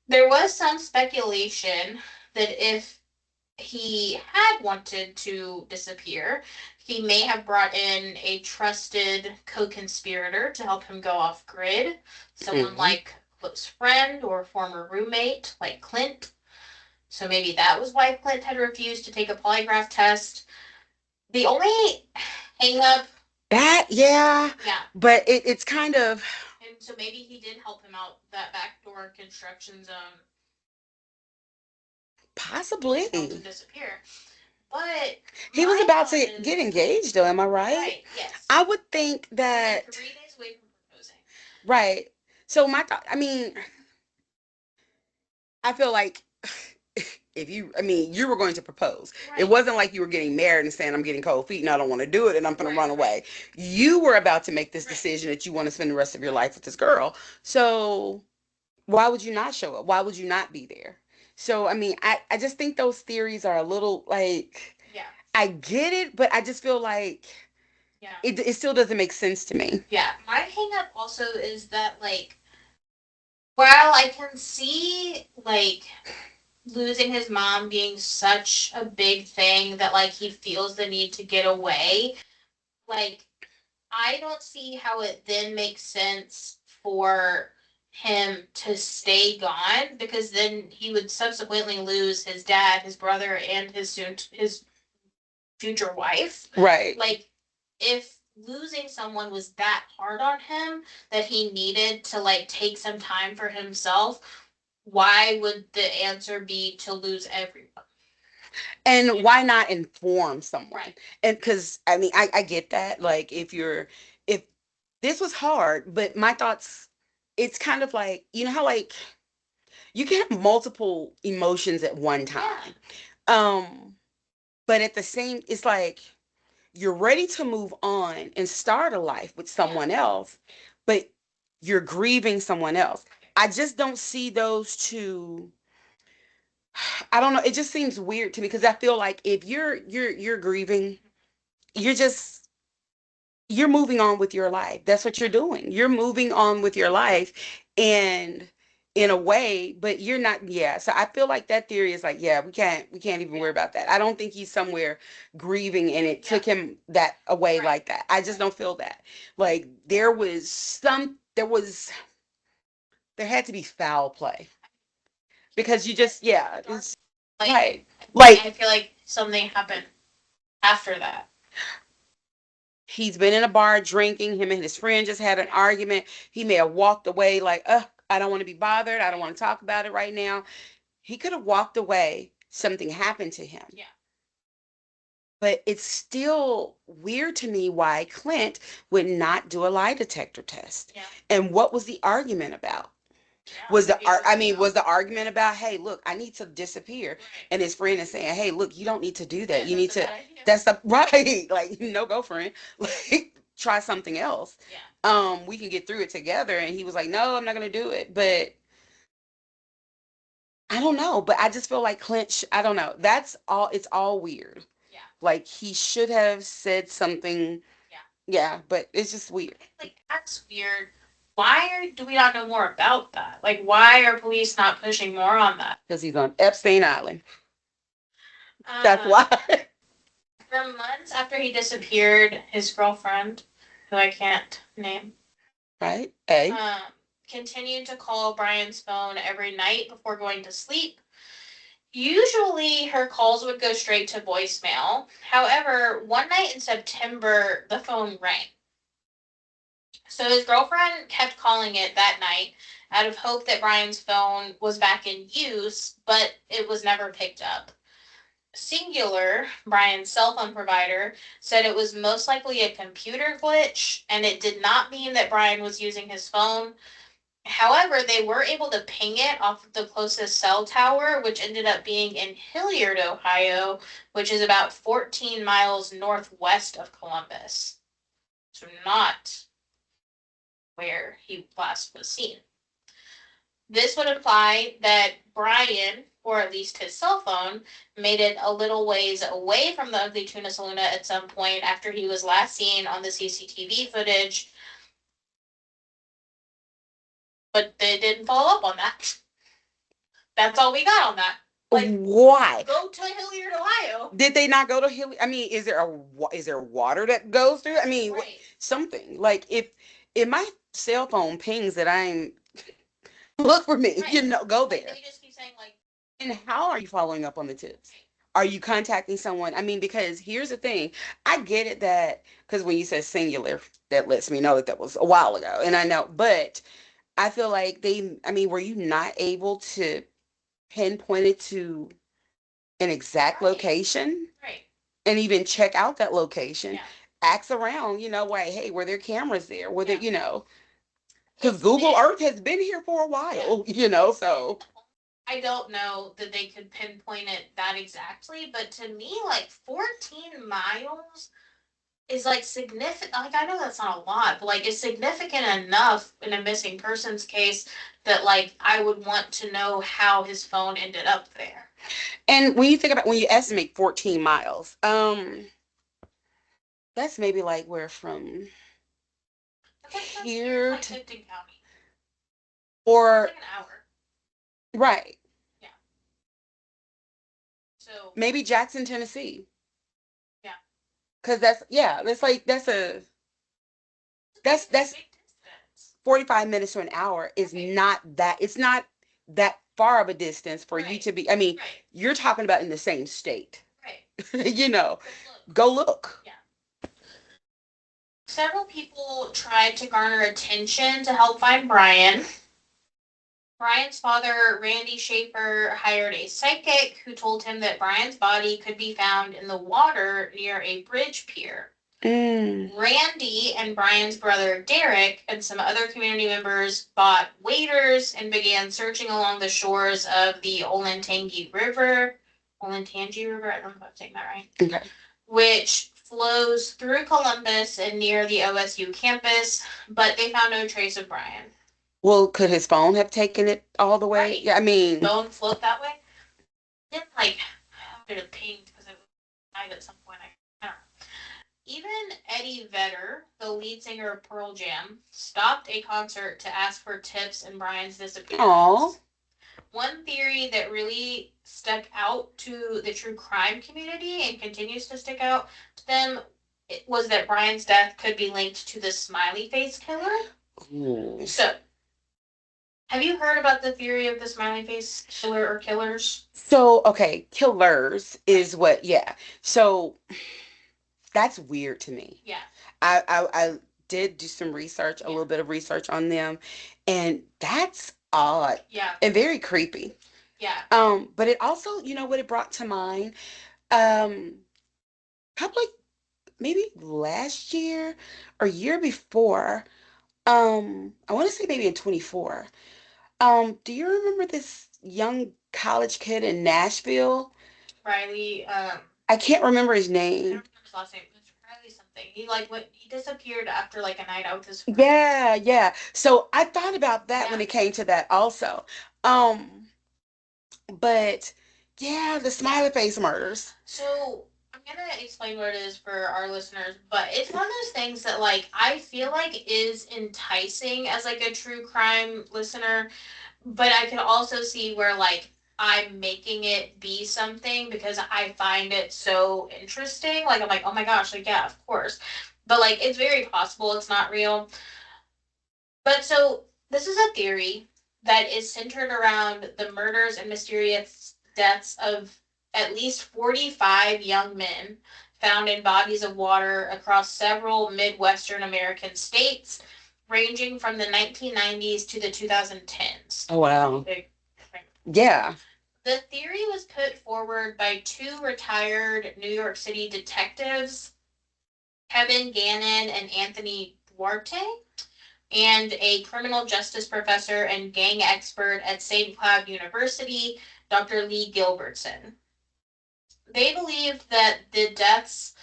There was some speculation that if he had wanted to disappear, he may have brought in a trusted co conspirator to help him go off grid, someone Hmm. like a close friend or former roommate like Clint. So maybe that was why Clint had refused to take a polygraph test. The only hang up, That, yeah, yeah, but it's kind of and so maybe he did help him out that backdoor construction zone to help him possibly. disappear. But He was my about thought to get is engaged, though, am I right? right, yes. I would think Only that, 3 days away from proposing. right. So my thought, I mean, I feel like if you, I mean, you were going to propose. It Right, wasn't like you were getting married and saying, I'm getting cold feet and I don't want to do it and I'm going to right, run away. You were about to make this right, decision that you want to spend the rest of your life with this girl. So why would you not show up? Why would you not be there? So, I mean, I just think those theories are a little like, yeah, I get it, but I just feel like yeah, it still doesn't make sense to me. yeah. My hang up also is that, like, while I can see, like, losing his mom being such a big thing that, like, he feels the need to get away, like, I don't see how it then makes sense for him to stay gone because then he would subsequently lose his dad, his brother, and his future wife. Right. Like, if losing someone was that hard on him that he needed to like take some time for himself, why would the answer be to lose everyone? And why not inform someone? Right. And because, I mean, I get that. Like, if this was hard, but my thoughts, it's kind of like, you know how, like, you can have multiple emotions at one Yeah. time. Um, but at the same, it's like, you're ready to move on and start a life with Yeah. someone else, but you're grieving someone else. Right. I just don't see those two. I don't know. It just seems weird to me because I feel like if you're grieving, you're just you're moving on with your life. That's what you're doing. You're moving on with your life and in a way, but you're not, yeah. So I feel like that theory is like, yeah, we can't even worry Yeah. about that. I don't think he's somewhere grieving and it Yeah. took him that away Right. like that. I just Right. don't feel that. Like there had to be foul play He because didn't you get just, yeah, dark. it's Like, right. I Like, feel like something happened after that. he's been in a bar drinking. Him and his friend just had an Yeah. argument. He may have walked away like, I don't want to be bothered. I don't Right. want to talk about it right now. He could have walked away. Something happened to him. Yeah. But it's still weird to me why Clint would not do a lie detector test. Yeah. And what was the argument about? Yeah. Was the Maybe it was I mean, about was the argument about, hey, look, I need to disappear, right. and his friend is saying, hey, look, you don't need to do that. Yeah, You that's need a to. bad idea. That's the right. Like, no, girlfriend, like, try something else. Yeah. We can get through it together. And he was like, no, I'm not gonna do it. But I don't know. But I just feel like Clint. I don't know. That's all. It's all weird. Yeah. Like he should have said something. Yeah. Yeah, but it's just weird Like that's weird. Do we not know more about that? Like, why are police not pushing more on that? because he's on Epstein Island. That's Uh, why. for months after he disappeared, his girlfriend, who I can't name, Right? A. um, continued to call Brian's phone every night before going to sleep. Usually, her calls would go straight to voicemail. However, one night in September, the phone rang. So his girlfriend kept calling it that night, out of hope that Brian's phone was back in use, but it was never picked up. Singular, Brian's cell phone provider, said it was most likely a computer glitch and it did not mean that Brian was using his phone. However, they were able to ping it off of the closest cell tower, which ended up being in Hilliard, Ohio, which is about 14 miles northwest of Columbus. So, not where he last was seen. This would imply that Brian, or at least his cell phone, made it a little ways away from the Ugly Tuna Saloona at some point after he was last seen on the CCTV footage, but they didn't follow up on that. That's all we got on that. Like, why? Go to Hilliard, Ohio. Did they not go to Hilliard? I mean, is there water that goes through? I mean, Right. something like if my cell phone pings that I'm look for me, Right. go Like, there. they just keep saying like. And how are you following up on the tips? Are you contacting someone? I mean, because here's the thing. I get it that because when you said singular, that lets me know that that was a while ago, and I know, but I feel like I mean, were you not able to pinpoint it to an exact Right. location Right. and even check out that location? Yeah. Ask around, why, hey, were there cameras there? Were there, Yeah. because It's Google been. Earth has been here for a while, so. I don't know that they could pinpoint it that exactly, but to me, like 14 miles is like significant. Like, I know that's not a lot, but like it's significant enough in a missing persons case that like I would want to know how his phone ended up there. And when you think about when you estimate 14 miles, that's maybe like where from That's here in here like to, Tipton County. It's or like an hour. right, Yeah. So maybe Jackson, Tennessee, yeah, because that's like that's big distance. 45 minutes to an hour is Right. not that it's not that far of a distance for you Right. to be. I mean, Right. you're talking about in the same state. Right. you know, Go look. go look. Yeah. Several people tried to garner attention to help find Brian. Brian's father, Randy Shaffer, hired a psychic who told him that Brian's body could be found in the water near a bridge pier. Mm. Randy and Brian's brother Derek and some other community members bought waders and began searching along the shores of the Olentangy River. Olentangy River, I don't know if I'm saying that right. Okay. Which flows through Columbus and near the OSU campus, but they found no trace of Brian. Well, could his phone have taken it all the way? Right. Yeah, I mean, Phone float that way. Didn't like have it pinged because it was live at some point. I don't know. Even Eddie Vedder, the lead singer of Pearl Jam, stopped a concert to ask for tips in Brian's disappearance. oh, One theory that really stuck out to the true crime community and continues to stick out to them was that Brian's death could be linked to the smiley face killer. ooh. So, have you heard about the theory of the smiley face killer or killers? So, okay, killers is what, yeah. So that's weird to me. Yeah. I did do some research, a little bit of research on them, and that's odd. Yeah. And very creepy. Yeah. But it also, what it brought to mind? Um, probably maybe last year or year before. I want to say maybe in 24. Do you remember this young college kid in Nashville? Riley. I can't remember his I don't name. remember his last name. It was Riley something. He disappeared after like a night out with his friends. Yeah, yeah. So I thought about that when Yeah. it came to that also. Um, but yeah, the smiley face murders. So I'm gonna explain what it is for our listeners, but it's one of those things that like I feel like is enticing as like a true crime listener, but I can also see where like I'm making it be something because I find it so interesting. Like I'm like, oh my gosh, like yeah, of course. But like it's very possible it's not real. But so this is a theory that is centered around the murders and mysterious deaths of at least 45 young men found in bodies of water across several Midwestern American states. ranging from the 1990s to the 2010s. Oh, wow. Big. Yeah. The theory was put forward by two retired New York City detectives, Kevin Gannon and Anthony Duarte, and a criminal justice professor and gang expert at St. Cloud University, Dr. Lee Gilbertson. They believed that the deaths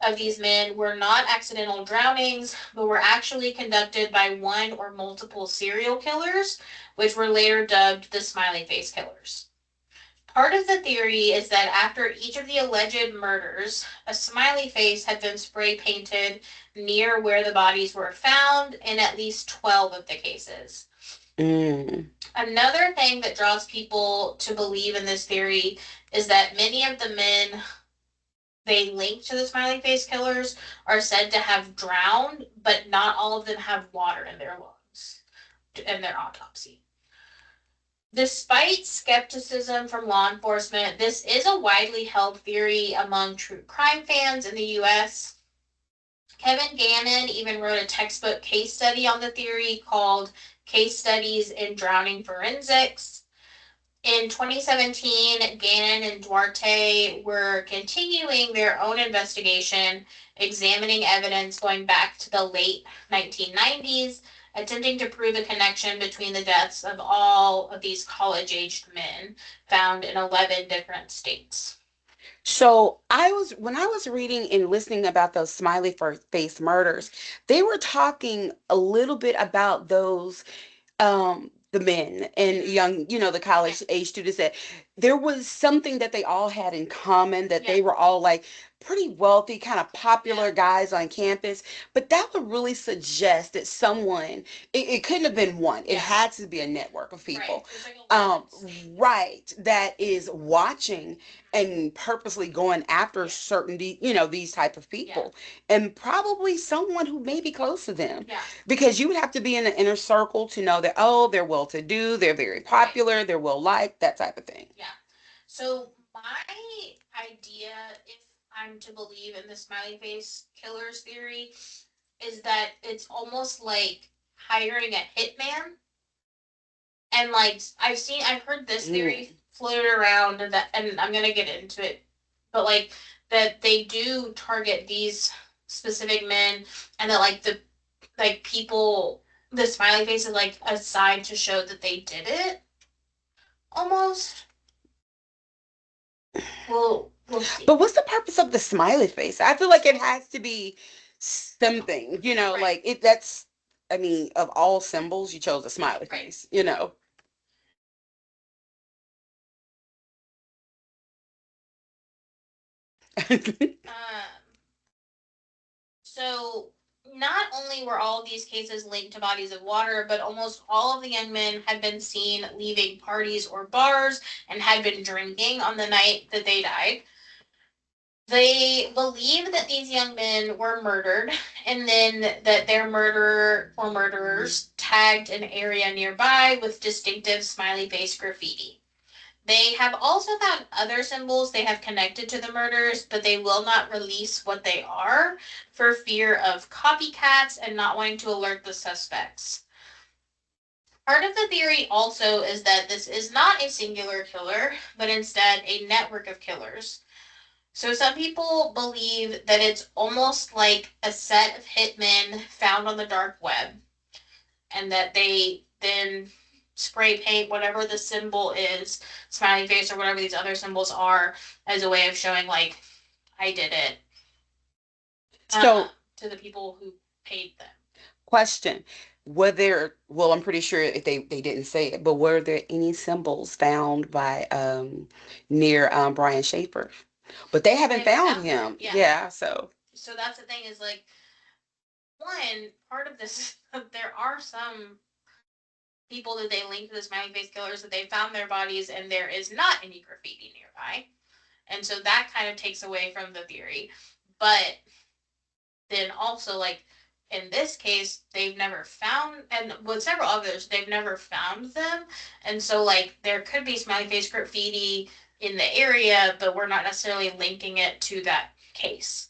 of these men were not accidental drownings, but were actually conducted by one or multiple serial killers, which were later dubbed the smiley face killers. Part of the theory is that after each of the alleged murders, a smiley face had been spray painted near where the bodies were found in at least 12 of the cases. Mm. Another thing that draws people to believe in this theory is that many of the men they link to the smiley face killers are said to have drowned, but not all of them have water in their lungs in their autopsy. Despite skepticism from law enforcement, this is a widely held theory among true crime fans in the US. Kevin Gannon even wrote a textbook case study on the theory called Case Studies in Drowning Forensics. In 2017, Gannon and Duarte were continuing their own investigation, examining evidence going back to the late 1990s, attempting to prove a connection between the deaths of all of these college-aged men found in 11 different states. So when I was reading and listening about those smiley face murders, they were talking a little bit about those the men and young, the college age students, that there was something that they all had in common, that they were all like pretty wealthy, kind of popular guys on campus. But that would really suggest that someone, it couldn't have been one. It had to be a network of people. Um, right, that is watching and purposely going after certain, these type of people, and probably someone who may be close to them, because you would have to be in the inner circle to know that, oh, they're well to do, they're very popular, they're well liked, that type of thing. Yeah. So my idea, if I'm to believe in the smiley face killers theory, is that it's almost like hiring a hitman. And like I've heard this theory floated around that, and I'm gonna get into it, but like that they do target these specific men, and that like people, the smiley face is like a sign to show that they did it, almost. We'll see. But what's the purpose of the smiley face? I feel like it has to be something, like it. That's, I mean, of all symbols, you chose a smiley face. So not only were all of these cases linked to bodies of water, but almost all of the young men had been seen leaving parties or bars and had been drinking on the night that they died. They believe that these young men were murdered, and then that their murderer or murderers tagged an area nearby with distinctive smiley face graffiti. They have also found other symbols they have connected to the murders, but they will not release what they are for fear of copycats and not wanting to alert the suspects. Part of the theory also is that this is not a singular killer, but instead a network of killers. So some people believe that it's almost like a set of hitmen found on the dark web, and that they then spray paint whatever the symbol is, smiley face or whatever these other symbols are, as a way of showing like I did it, So, to the people who paid them. question. Were there, well, I'm pretty sure if they didn't say it, but were there any symbols found by near Brian Shaffer? But they haven't found him. Yeah, so. So that's the thing, is like, one part of this, there are some people that they link to the smiley face killers that they found their bodies and there is not any graffiti nearby. And so that kind of takes away from the theory. But then also, like, in this case, they've never found, and with several others, they've never found them. And so, like, there could be smiley face graffiti in the area, but we're not necessarily linking it to that case.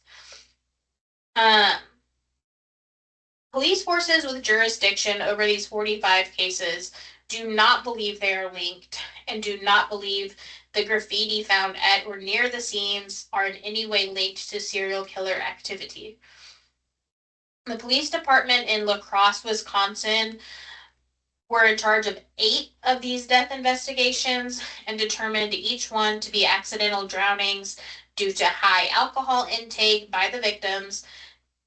Um, Police forces with jurisdiction over these 45 cases do not believe they are linked and do not believe the graffiti found at or near the scenes are in any way linked to serial killer activity. The police department in La Crosse, Wisconsin, were in charge of 8 of these death investigations and determined each one to be accidental drownings due to high alcohol intake by the victims,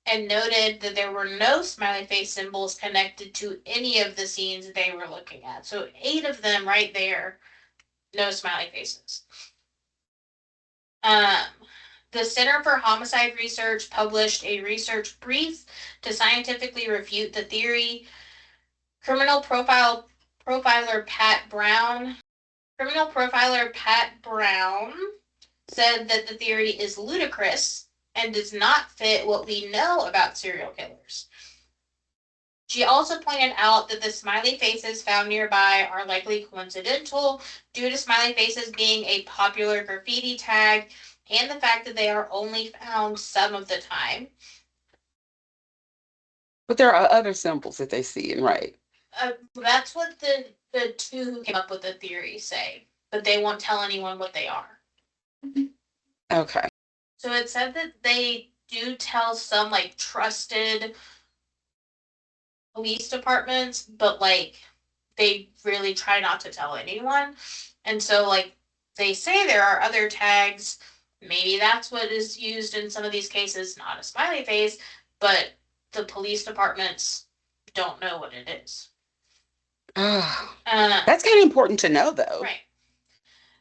and noted that there were no smiley face symbols connected to any of the scenes they were looking at. So 8 of them right there, no smiley faces. Um, the Center for Homicide Research published a research brief to scientifically refute the theory. Criminal profiler Pat Brown Criminal profiler Pat Brown said that the theory is ludicrous and does not fit what we know about serial killers. She also pointed out that the smiley faces found nearby are likely coincidental due to smiley faces being a popular graffiti tag and the fact that they are only found some of the time. But there are other symbols that they see and right. That's what the two who came up with the theory say, but they won't tell anyone what they are. Okay. So it said that they do tell some like trusted police departments, but like they really try not to tell anyone. And so like they say there are other tags. Maybe that's what is used in some of these cases, not a smiley face, but the police departments don't know what it is. Oh, Uh, that's kind of important to know, though. right.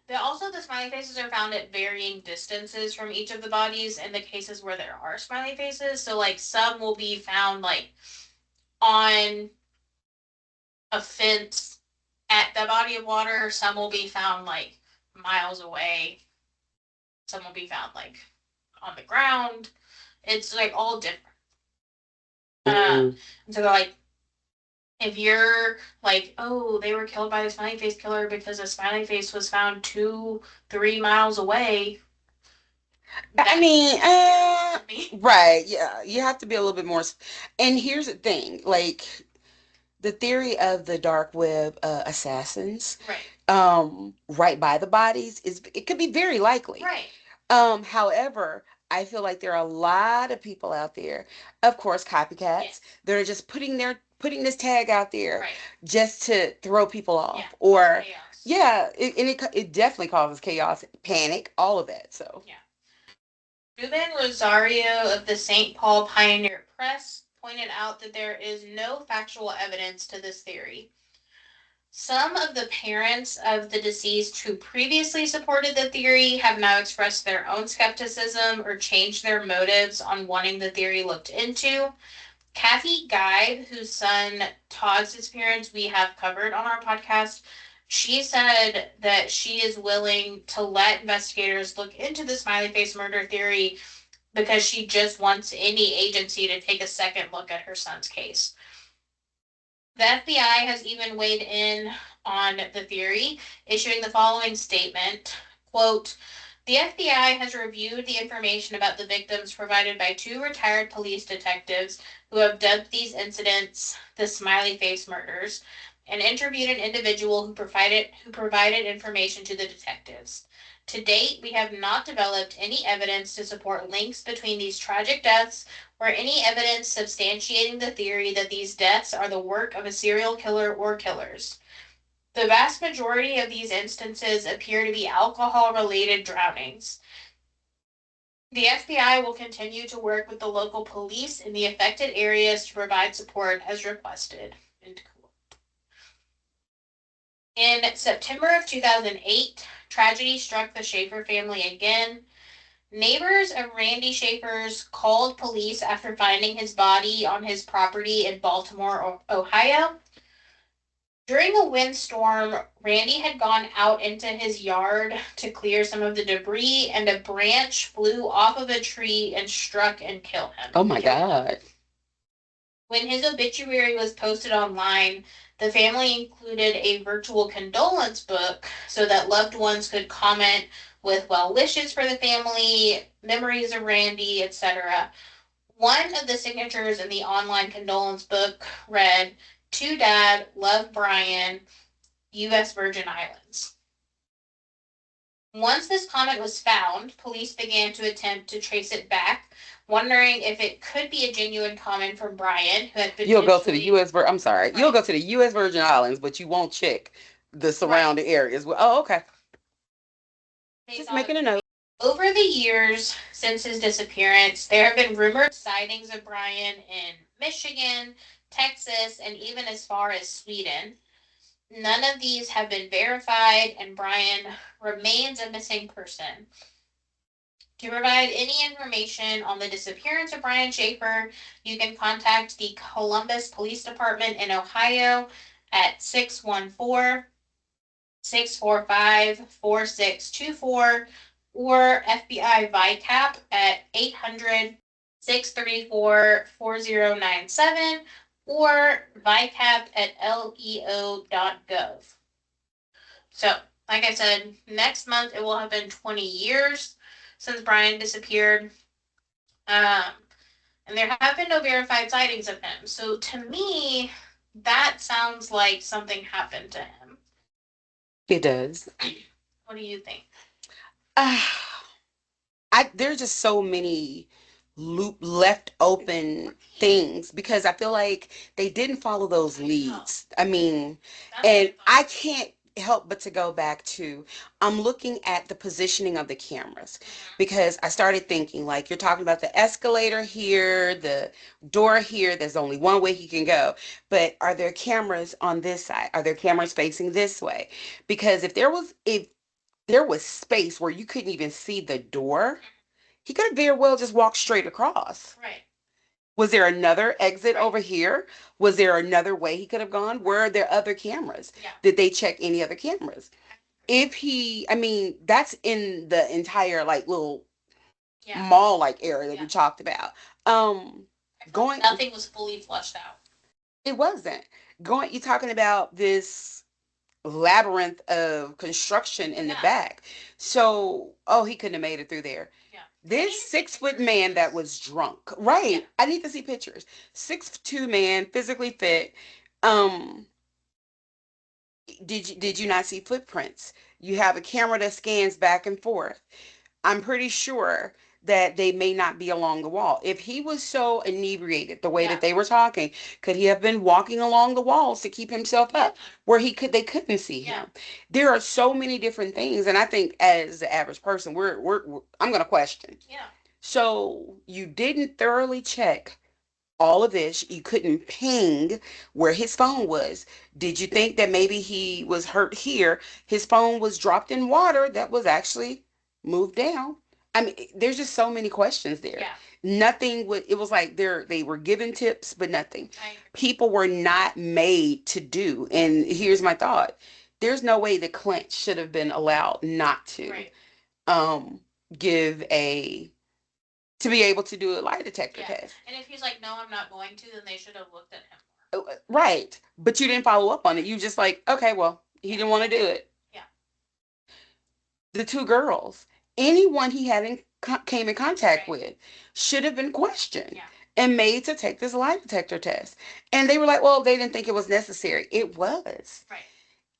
The smiley faces are found at varying distances from each of the bodies in the cases where there are smiley faces. So like some will be found like on a fence at the body of water. Some will be found like miles away. Some will be found like on the ground. It's like all different. Mm. So they're like, if you're like, oh, they were killed by the smiley face killer because a smiley face was found 2, 3 miles away. I That mean, me. right, yeah, you have to be a little bit more. And here's the thing, like the theory of the dark web assassins, Right. right by the bodies is it could be very likely. Right. However, I feel like there are a lot of people out there, of course, copycats, Yes. that are just putting this tag out there Right. just to throw people off, Yeah. or Chaos. yeah, it definitely causes chaos, panic, all of that. So. Yeah. Ruben Rosario of the St. Paul Pioneer Press pointed out that there is no factual evidence to this theory. Some of the parents of the deceased who previously supported the theory have now expressed their own skepticism or changed their motives on wanting the theory looked into. Kathy Guide, whose son Todd's disappearance we have covered on our podcast, she said that she is willing to let investigators look into the smiley face murder theory because she just wants any agency to take a second look at her son's case. The FBI has even weighed in on the theory, issuing the following statement, quote, the FBI has reviewed the information about the victims provided by 2 retired police detectives who have dubbed these incidents the smiley face murders and interviewed an individual who provided information to the detectives. To date, we have not developed any evidence to support links between these tragic deaths or any evidence substantiating the theory that these deaths are the work of a serial killer or killers. The vast majority of these instances appear to be alcohol-related drownings. The FBI will continue to work with the local police in the affected areas to provide support as requested. In September of 2008, tragedy struck the Shaffer family again. Neighbors of Randy Shaffer's called police after finding his body on his property in Baltimore, Ohio. During a windstorm, Randy had gone out into his yard to clear some of the debris, and a branch flew off of a tree and struck and killed him. Oh my God. When his obituary was posted online, the family included a virtual condolence book so that loved ones could comment with well wishes for the family, memories of Randy, etc. One of the signatures in the online condolence book read, "To Dad, love Brian, U.S. Virgin Islands." Once this comment was found, police began to attempt to trace it back, wondering if it could be a genuine comment from Brian, who had You'll go to the potentially. U.S. I'm sorry. You'll Right. go to the U.S. Virgin Islands, but you won't check the Right. surrounding areas. Well, oh, okay. They Just thought making it. a note. Over the years since his disappearance, there have been rumored sightings of Brian in Michigan, Texas, and even as far as Sweden. None of these have been verified, and Brian remains a missing person. To provide any information on the disappearance of Brian Shaffer, you can contact the Columbus Police Department in Ohio at 614-645-4624 or FBI VICAP at 800-634-4097 or VICAP at leo.gov. So, like I said, next month it will have been 20 years since Brian disappeared. Um, and there have been no verified sightings of him. So, to me, that sounds like something happened to him. It does. What do you think? Ah, there's just so many loop left open things because I feel like they didn't follow those leads. I mean, and I can't help but to go back to I'm looking at the positioning of the cameras because I started thinking like you're talking about the escalator here, the door here, there's only one way he can go. But are there cameras on this side? Are there cameras facing this way? Because if there was space where you couldn't even see the door, he could have very well just walked straight across. Right. Was there another exit Right. over here? Was there another way he could have gone? Were there other cameras? Yeah. Did they check any other cameras? If he, I mean, that's in the entire like little Yeah. mall like area that Yeah. we talked about. Um, I feel like going, nothing was fully flushed out. it wasn't going. You're talking about this labyrinth of construction in the Yeah. back. So, oh, he couldn't have made it through there. Yeah. This 6 foot man that was drunk, right? Yeah. I need to see pictures. 6'2" man, physically fit. Um, did you not see footprints? You have a camera that scans back and forth. I'm pretty sure that they may not be along the wall. If he was so inebriated the way Yeah. that they were talking, could he have been walking along the walls to keep himself Yeah. up where they couldn't see Yeah. him? There are so many different things, and I think as the average person, I'm gonna question. Yeah. So you didn't thoroughly check all of this. You couldn't ping where his phone was. Did you think that maybe he was hurt here? His phone was dropped in water that was actually moved down. I mean, there's just so many questions there. Yeah. Nothing would, it was like they were given tips, but nothing. I agree. People were not made to do. And here's my thought. There's no way that Clint should have been allowed not to Right. um give a to be able to do a lie detector Yeah. test. And if he's like, no, I'm not going to, then they should have looked at him more. Right. But you didn't follow up on it. You just like, okay, well, he Yeah. didn't want to do it. Yeah. The two girls, anyone he had came in contact Right. with should have been questioned Yeah. and made to take this lie detector test. And they were like, well, they didn't think it was necessary. It was. Right.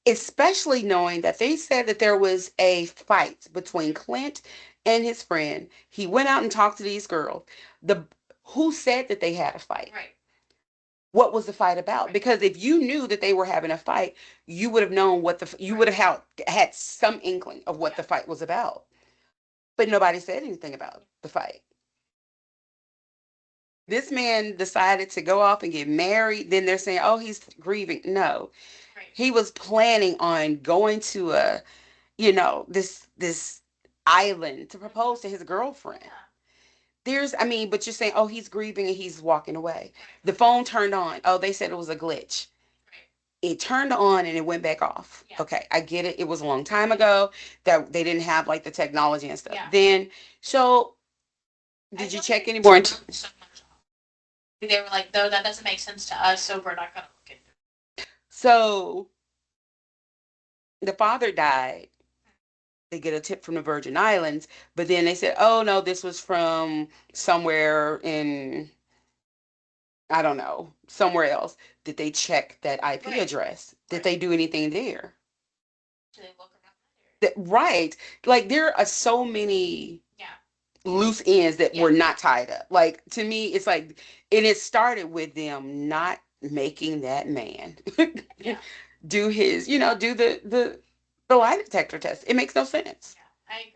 Especially knowing that they said that there was a fight between Clint and his friend. He went out and talked to these girls. The who said that they had a fight? Right. What was the fight about? Right. Because if you knew that they were having a fight, you would have known what you Right. would have had some inkling of what Yeah. the fight was about. But nobody said anything about the fight. This man decided to go off and get married. Then they're saying, "Oh, he's grieving." No, Right. he was planning on going to this island to propose to his girlfriend. Yeah. I mean, but you're saying, "Oh, he's grieving and he's walking away." Right. The phone turned on. Oh, they said it was a glitch. Right. It turned on and it went back off. Yeah. Okay, I get it. It was a long time ago that they didn't have like the technology and stuff. Yeah. Then, so I did you feel check like any more into? so much off. They were like, though that doesn't make sense to us, so we're not gonna look into it. So the father died they get a tip from the Virgin Islands, but then they said, oh no, this was from somewhere in, I don't know, somewhere else. Did they check that IP Right. address? Did Right. they do anything there? Do they look around that area? Right. Like there are so many Yeah. loose ends that Yeah. were not tied up. Like to me, it's like, and it started with them not making that man Yeah. do his, do the lie detector test. It makes no sense. Yeah. I agree.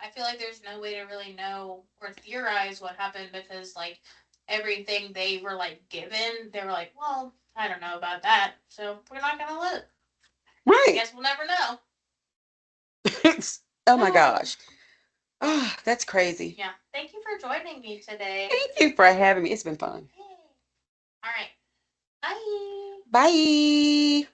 I feel like there's no way to really know or theorize what happened because like everything they were like given, they were like, well, I don't know about that, so we're not gonna look. I Right. guess we'll never know. Oh my gosh. Well, Oh, that's crazy. yeah. Thank you for joining me today. Thank you for having me. It's been fun. Yay. All right. Bye. Bye.